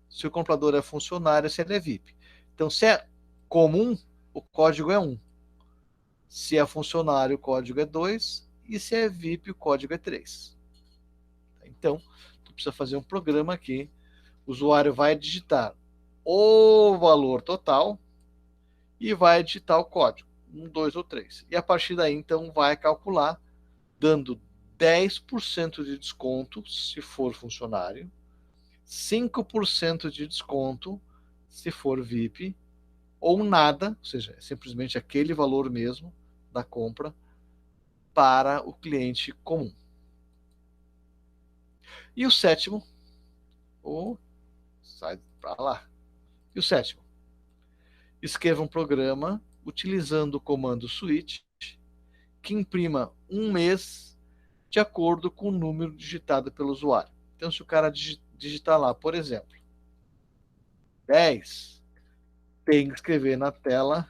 se o comprador é funcionário, se ele é VIP. Então, se é comum, o código é 1. Se é funcionário, o código é 2. E se é VIP, o código é 3. Então, tu precisa fazer um programa aqui. O usuário vai digitar o valor total e vai digitar o código, 1, 2 ou 3. E a partir daí, então, vai calcular, dando 10% de desconto se for funcionário, 5% de desconto se for VIP, ou nada, ou seja, é simplesmente aquele valor mesmo da compra para o cliente comum. E o sétimo, sai para lá. E o sétimo, escreva um programa utilizando o comando switch que imprima um mês de acordo com o número digitado pelo usuário. Então, se o cara digitar lá, por exemplo, 10, tem que escrever na tela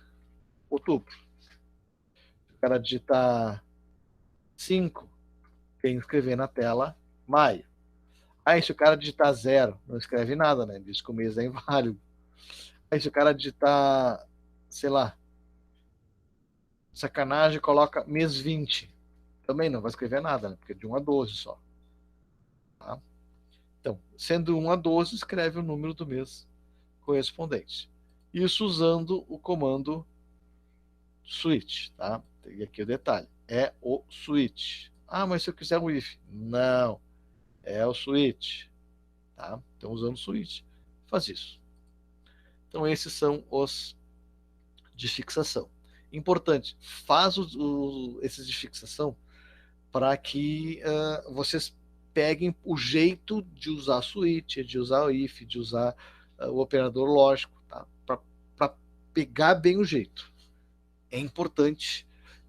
outubro. Se o cara digitar 5, tem que escrever na tela maio. Aí, se o cara digitar 0, não escreve nada, né? Diz que o mês é inválido. Aí, se o cara digitar, sei lá, sacanagem, coloca mês 20, também não vai escrever nada, né? Porque é de 1 a 12 só. Tá? Então, sendo 1 a 12, escreve o número do mês correspondente. Isso usando o comando switch, tá? E aqui o detalhe, é o switch. Ah, mas se eu quiser um if? Não, é o switch, tá? Então, usando o switch, faz isso. Então, esses são os de fixação. Importante, faz esses de fixação para que vocês peguem o jeito de usar switch, de usar o if, de usar o operador lógico, tá? Para pegar bem o jeito. É importante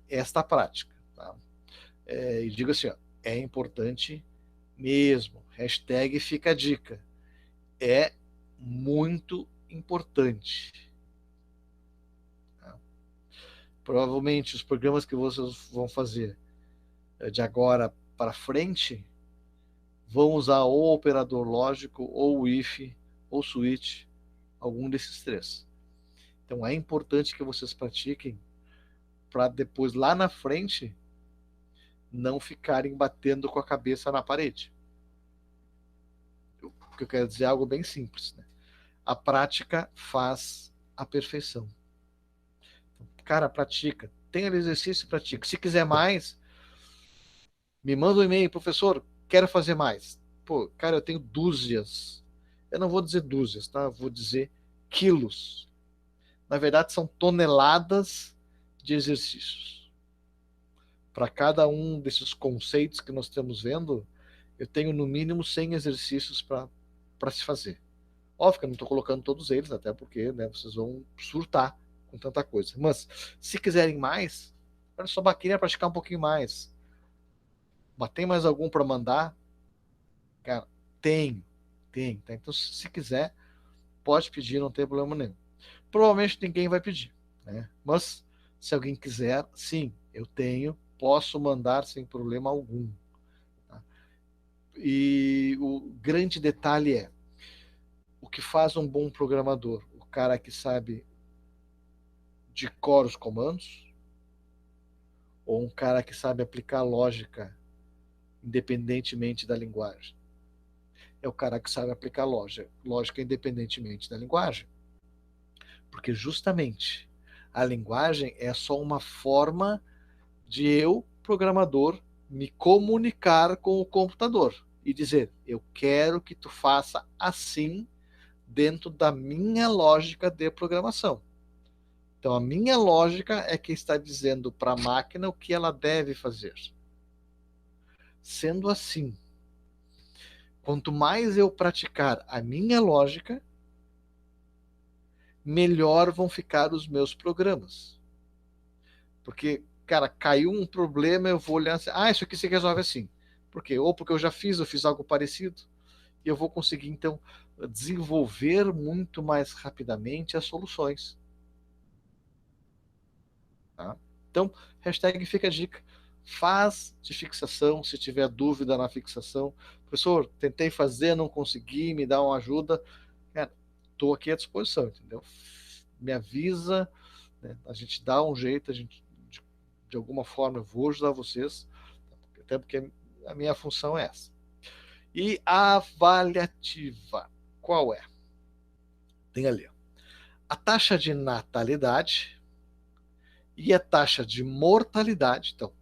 esta prática. Tá? E digo assim, ó, é importante mesmo. Hashtag fica a dica. É muito importante. Tá? Provavelmente os programas que vocês vão fazer de agora para frente vão usar ou o operador lógico, ou o if, ou switch, algum desses três. Então é importante que vocês pratiquem para depois, lá na frente, não ficarem batendo com a cabeça na parede. O que eu quero dizer é algo bem simples. Né? A prática faz a perfeição. Então, cara, pratica. Tenha exercício e pratica. Se quiser mais, me manda um e-mail, professor, quero fazer mais. Pô, cara, eu tenho dúzias. Eu não vou dizer dúzias, tá? Eu vou dizer quilos. Na verdade, são toneladas de exercícios. Para cada um desses conceitos que nós estamos vendo, eu tenho no mínimo 100 exercícios para se fazer. Óbvio que eu não estou colocando todos eles, até porque né, vocês vão surtar com tanta coisa. Mas, se quiserem mais, olha só, queria praticar um pouquinho mais. Mas tem mais algum para mandar? Cara, tem. Tá? Então, se quiser, pode pedir, não tem problema nenhum. Provavelmente ninguém vai pedir, né? Mas, se alguém quiser, sim, eu tenho, posso mandar sem problema algum. Tá? E o grande detalhe é o que faz um bom programador, o cara que sabe de cor os comandos, ou um cara que sabe aplicar lógica independentemente da linguagem. É o cara que sabe aplicar lógica independentemente da linguagem. Porque justamente a linguagem é só uma forma de eu, programador, me comunicar com o computador e dizer, eu quero que tu faça assim dentro da minha lógica de programação. Então, a minha lógica é que está dizendo para a máquina o que ela deve fazer. Sendo assim, quanto mais eu praticar a minha lógica, melhor vão ficar os meus programas. Porque, cara, caiu um problema, eu vou olhar assim, isso aqui se resolve assim. Por quê? Ou porque eu fiz algo parecido, e eu vou conseguir, então, desenvolver muito mais rapidamente as soluções. Tá? Então, hashtag fica a dica. Faz de fixação, se tiver dúvida na fixação. Professor, tentei fazer, não consegui, me dá uma ajuda. Estou aqui à disposição, entendeu? Me avisa, né? A gente dá um jeito, a gente, de alguma forma, eu vou ajudar vocês, até porque a minha função é essa. E a avaliativa, qual é? Tem ali, a taxa de natalidade e a taxa de mortalidade. Então,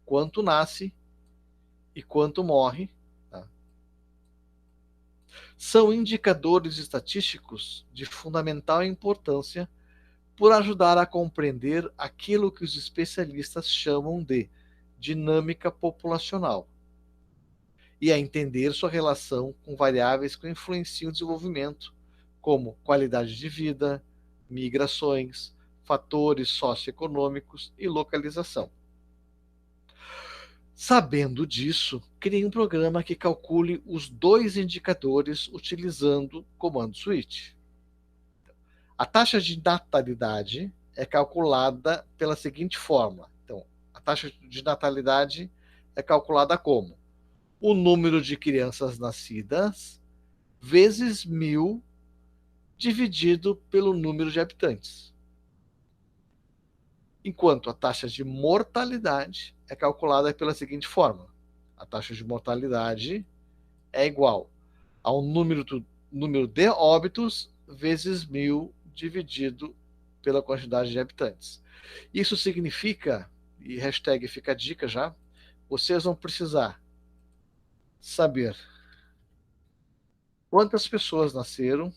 quanto nasce e quanto morre, tá? São indicadores estatísticos de fundamental importância por ajudar a compreender aquilo que os especialistas chamam de dinâmica populacional e a entender sua relação com variáveis que influenciam o desenvolvimento, como qualidade de vida, migrações, fatores socioeconômicos e localização. Sabendo disso, criei um programa que calcule os dois indicadores utilizando o comando switch. A taxa de natalidade é calculada pela seguinte fórmula. Então, a taxa de natalidade é calculada como? O número de crianças nascidas vezes 1.000 dividido pelo número de habitantes. Enquanto a taxa de mortalidade é calculada pela seguinte fórmula. A taxa de mortalidade é igual ao número de óbitos vezes 1.000 dividido pela quantidade de habitantes. Isso significa, e hashtag fica a dica já, vocês vão precisar saber quantas pessoas nasceram,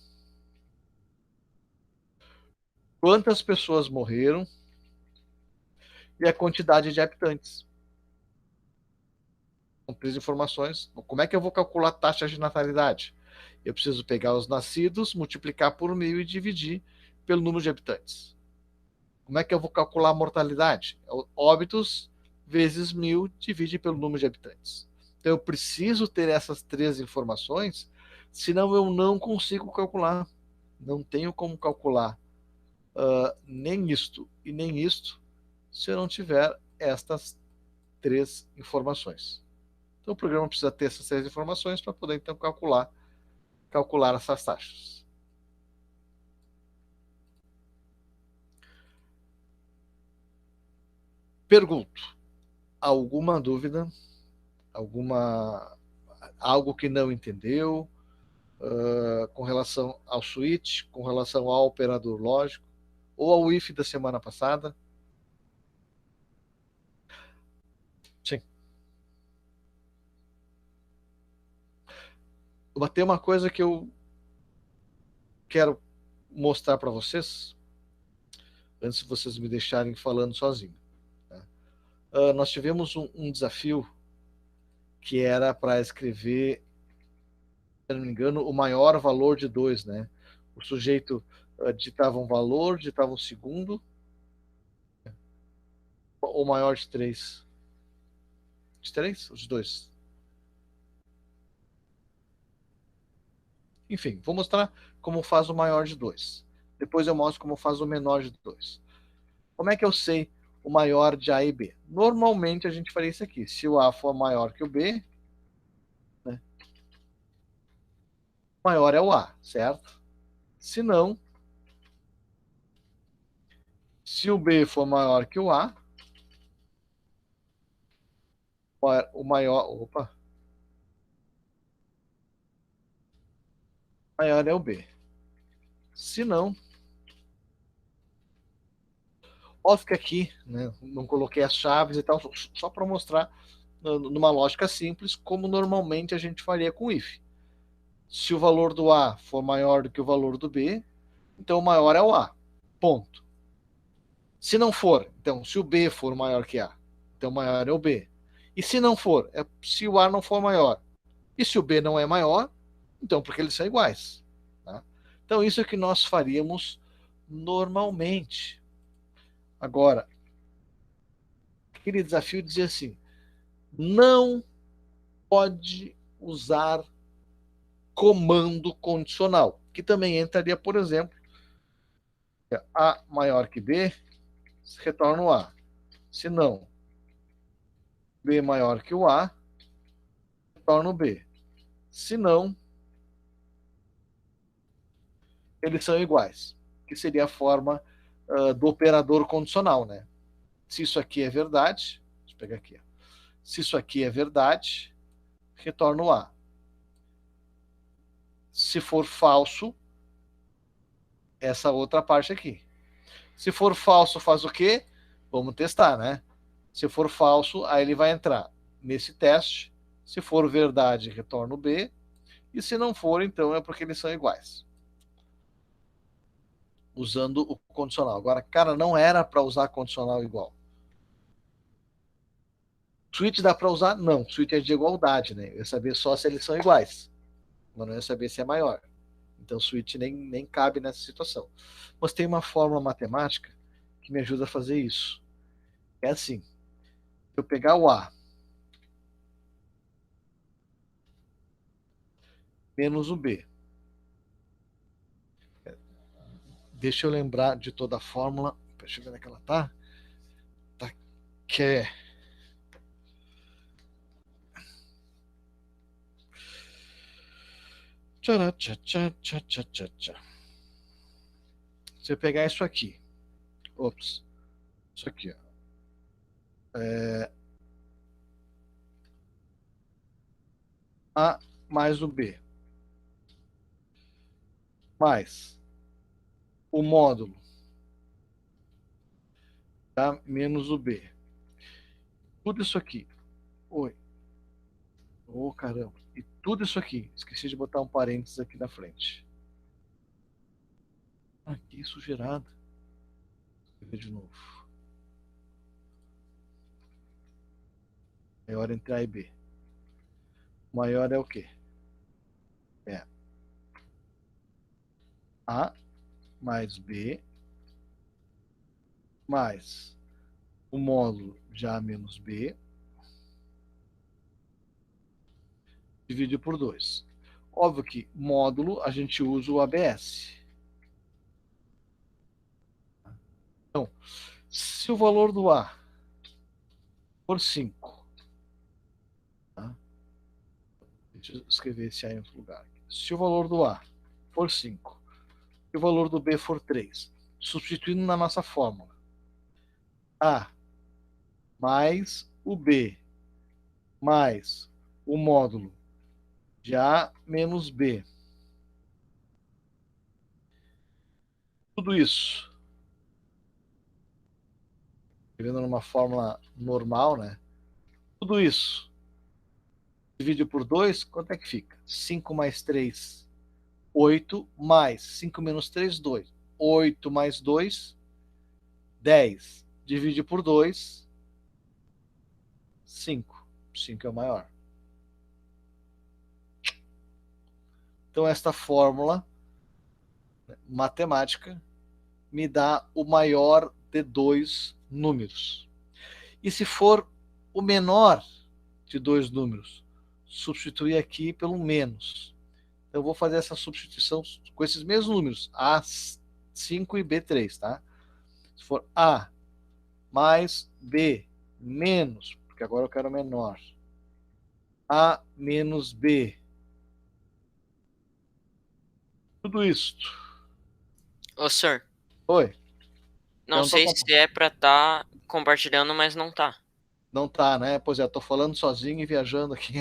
quantas pessoas morreram e a quantidade de habitantes. São 3 informações. Como é que eu vou calcular a taxa de natalidade? Eu preciso pegar os nascidos, multiplicar por 1.000 e dividir pelo número de habitantes. Como é que eu vou calcular a mortalidade? Óbitos vezes 1.000 divide pelo número de habitantes. Então eu preciso ter essas 3 informações, senão eu não consigo calcular. Não tenho como calcular nem isto e nem isto se eu não tiver estas 3 informações. Então o programa precisa ter essas 3 informações para poder então calcular essas taxas. Pergunto, alguma dúvida? Algo que não entendeu com relação ao switch, com relação ao operador lógico ou ao if da semana passada? Sim. Tem uma coisa que eu quero mostrar para vocês, antes de vocês me deixarem falando sozinho. Nós tivemos um desafio que era para escrever, se não me engano, o maior valor de 2, né? O sujeito digitava um valor, digitava um segundo, ou maior de 3. De 3? Os 2. Enfim, vou mostrar como faz o maior de 2. Depois eu mostro como faz o menor de 2. Como é que eu sei o maior de A e B? Normalmente a gente faria isso aqui. Se o A for maior que o B, né, maior é o A, certo? Se não, se o B for maior que o A, o maior é o B. Se não, óbvio que aqui, né, não coloquei as chaves e tal, só para mostrar numa lógica simples como normalmente a gente faria com o if. Se o valor do A for maior do que o valor do B, então o maior é o A. Ponto. Se não for, então, se o B for maior que A, então o maior é o B. E se não for, se o A não for maior. E se o B não é maior, então porque eles são iguais. Tá? Então isso é o que nós faríamos normalmente. Agora, aquele desafio dizia assim, não pode usar comando condicional, que também entraria, por exemplo, A maior que B, retorna o A. Se não, B maior que o A, retorna o B. Se não, eles são iguais, que seria a forma do operador condicional, né? Se isso aqui é verdade, deixa eu pegar aqui, se isso aqui é verdade, retorna o A. Se for falso, essa outra parte aqui. Se for falso, faz o quê? Vamos testar, né? Se for falso, aí ele vai entrar nesse teste. Se for verdade, retorna o B. E se não for, então é porque eles são iguais. Usando o condicional. Agora, cara, não era para usar condicional igual. Switch dá para usar? Não. Switch é de igualdade, né? Eu ia saber só se eles são iguais. Mas não ia saber se é maior. Então, switch nem cabe nessa situação. Mas tem uma fórmula matemática que me ajuda a fazer isso. É assim. Se eu pegar o A menos o B. Deixa eu lembrar de toda a fórmula. Deixa eu ver onde é que ela tá. Tá, que é... Tchá, tchá, tchá, tchá, tchá, tchá, tchá. Se eu pegar isso aqui, ops, isso aqui, ó. A mais o B, mais o módulo, tá? Menos o B. Tudo isso aqui. Oi. Ô, caramba. E tudo isso aqui. Esqueci de botar um parênteses aqui na frente. Aqui, sujeirada. Vou ver de novo. Maior entre A e B. Maior é o quê? É A mais B mais o módulo de A menos B dividido por 2. Óbvio que módulo a gente usa o ABS. Então, se o valor do A for 5, tá? Deixa eu escrever esse A em outro lugar. Se o valor do A for 5 e o valor do B for 3, substituindo na nossa fórmula, A mais o B mais o módulo de A menos B. Tudo isso, escrevendo numa fórmula normal, né? Tudo isso divide por 2, quanto é que fica? 5 mais 3, 8, mais 5 menos 3, 2. 8 mais 2, 10. Divide por 2, 5. 5 é o maior. Então, esta fórmula matemática me dá o maior de dois números. E se for o menor de dois números, substituir aqui pelo menos. Então, eu vou fazer essa substituição com esses mesmos números, A5 e B3, tá? Se for A mais B menos, porque agora eu quero menor, A menos B. Tudo isto. Ô, senhor, Oi? não sei se é pra tá compartilhando, mas não tá. Não tá, né? Pois é, tô falando sozinho e viajando aqui.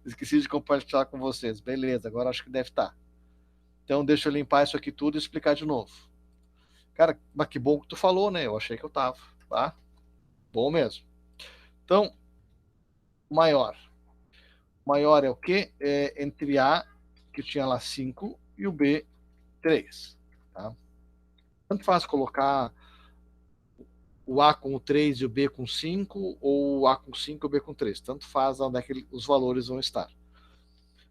Esqueci de compartilhar com vocês. Beleza, agora acho que deve estar. Então deixa eu limpar isso aqui tudo e explicar de novo. Cara, mas que bom que tu falou, né? Eu achei que eu tava, tá? Bom mesmo. Então, maior. Maior é o quê? É entre A, que tinha lá 5, e o B, 3. Tá? Tanto faz colocar o A com o 3 e o B com 5, ou o A com 5 e o B com 3. Tanto faz onde é que os valores vão estar.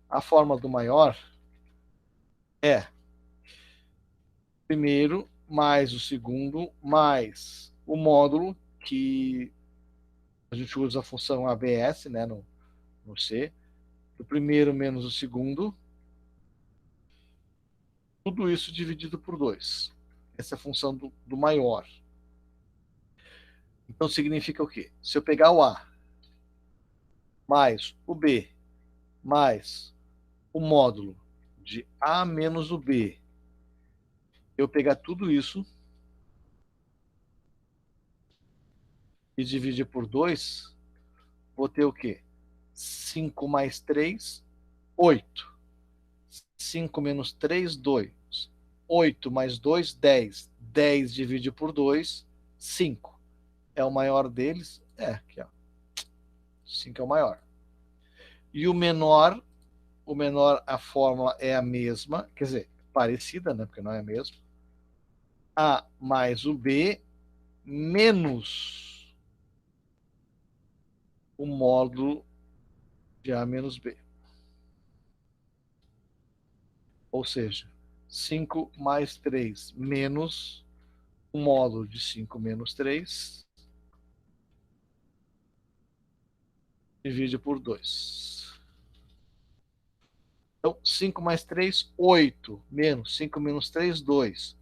A forma do maior é primeiro mais o segundo mais o módulo, que a gente usa a função ABS, né, no C, o primeiro menos o segundo, tudo isso dividido por 2. Essa é a função do maior. Então significa o quê? Se eu pegar o A mais o B mais o módulo de A menos o B, eu pegar tudo isso e dividir por 2, vou ter o quê? 5 mais 3, 8. 5 menos 3, 2. 8 mais 2, 10. 10 divide por 2, 5. É o maior deles? É, aqui, ó. 5 é o maior. E o menor, a fórmula é a mesma, quer dizer, parecida, né? Porque não é a mesma. A mais o B menos o módulo de A menos B. Ou seja, 5 mais 3 menos o módulo de 5 menos 3 divide por 2. Então, 5 mais 3, 8. Menos 5 menos 3, 2.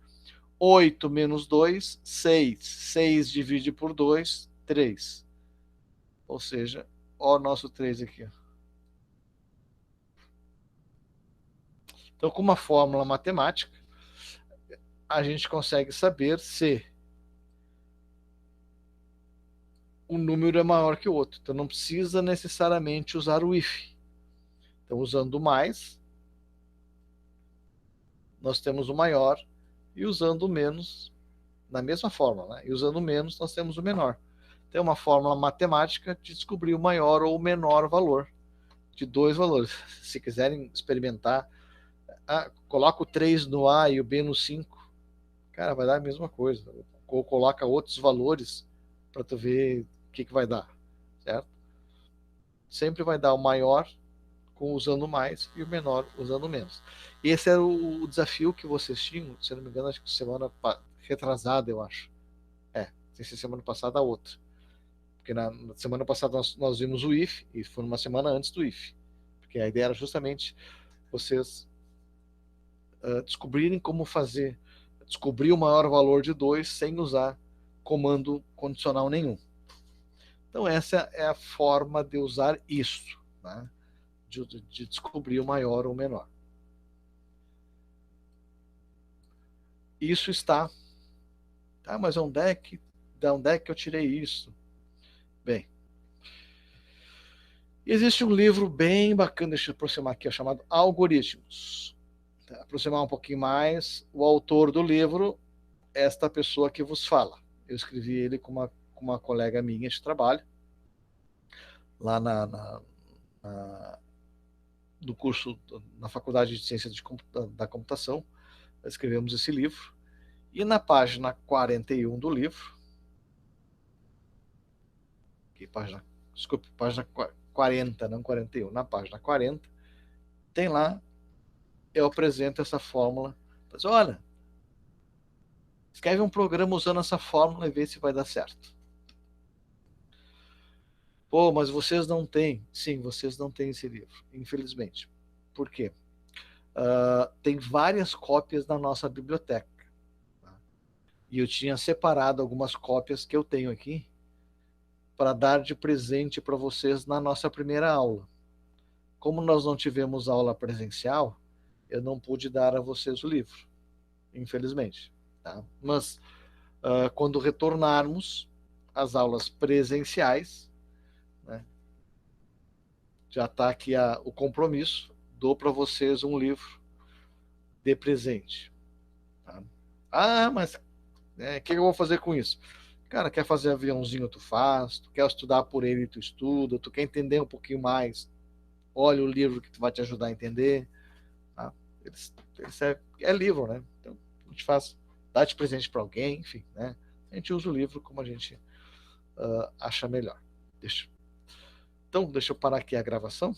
8 menos 2, 6. 6 divide por 2, 3. Ou seja, ó o nosso 3 aqui. Ó. Então, com uma fórmula matemática, a gente consegue saber se um número é maior que o outro. Então, não precisa necessariamente usar o if. Então, usando mais, nós temos o maior, e usando o menos, na mesma fórmula, né? E usando o menos, nós temos o menor. Tem uma fórmula matemática de descobrir o maior ou o menor valor de dois valores. Se quiserem experimentar, coloca o 3 no A e o B no 5. Cara, vai dar a mesma coisa. Ou coloca outros valores para tu ver o que vai dar, certo? Sempre vai dar o maior usando mais e o menor usando menos. Esse era o desafio que vocês tinham, se não me engano, acho que semana retrasada, eu acho. Sem ser semana passada, a outra. Porque na semana passada nós vimos o if, e foi uma semana antes do if. Porque a ideia era justamente vocês descobrirem como descobrir o maior valor de 2 sem usar comando condicional nenhum. Então essa é a forma de usar isso, né? de descobrir o maior ou o menor. Isso está... mas de onde é que eu tirei isso? Bem, existe um livro bem bacana, deixa eu aproximar aqui, chamado Algoritmos. Aproximar um pouquinho mais, o autor do livro é esta pessoa que vos fala. Eu escrevi ele com uma colega minha de trabalho, lá no curso, na Faculdade de Ciência da Computação, escrevemos esse livro, e na página 41 do livro, página 40, não 41, na página 40, tem lá, eu apresento essa fórmula, mas olha, escreve um programa usando essa fórmula e vê se vai dar certo. Pô, mas vocês não têm. Sim, vocês não têm esse livro, infelizmente. Por quê? Tem várias cópias na nossa biblioteca. Tá? E eu tinha separado algumas cópias que eu tenho aqui para dar de presente para vocês na nossa primeira aula. Como nós não tivemos aula presencial, eu não pude dar a vocês o livro, infelizmente. Tá? Mas quando retornarmos às aulas presenciais, né, já está aqui o compromisso, dou para vocês um livro de presente. Tá? Mas o que eu vou fazer com isso? Cara, quer fazer aviãozinho, tu faz, tu quer estudar por ele, tu estuda, tu quer entender um pouquinho mais, olha o livro que tu vai te ajudar a entender. Tá? É livro, né? Então, a gente faz, dá de presente para alguém, enfim, né? A gente usa o livro como a gente acha melhor. Então, deixa eu parar aqui a gravação.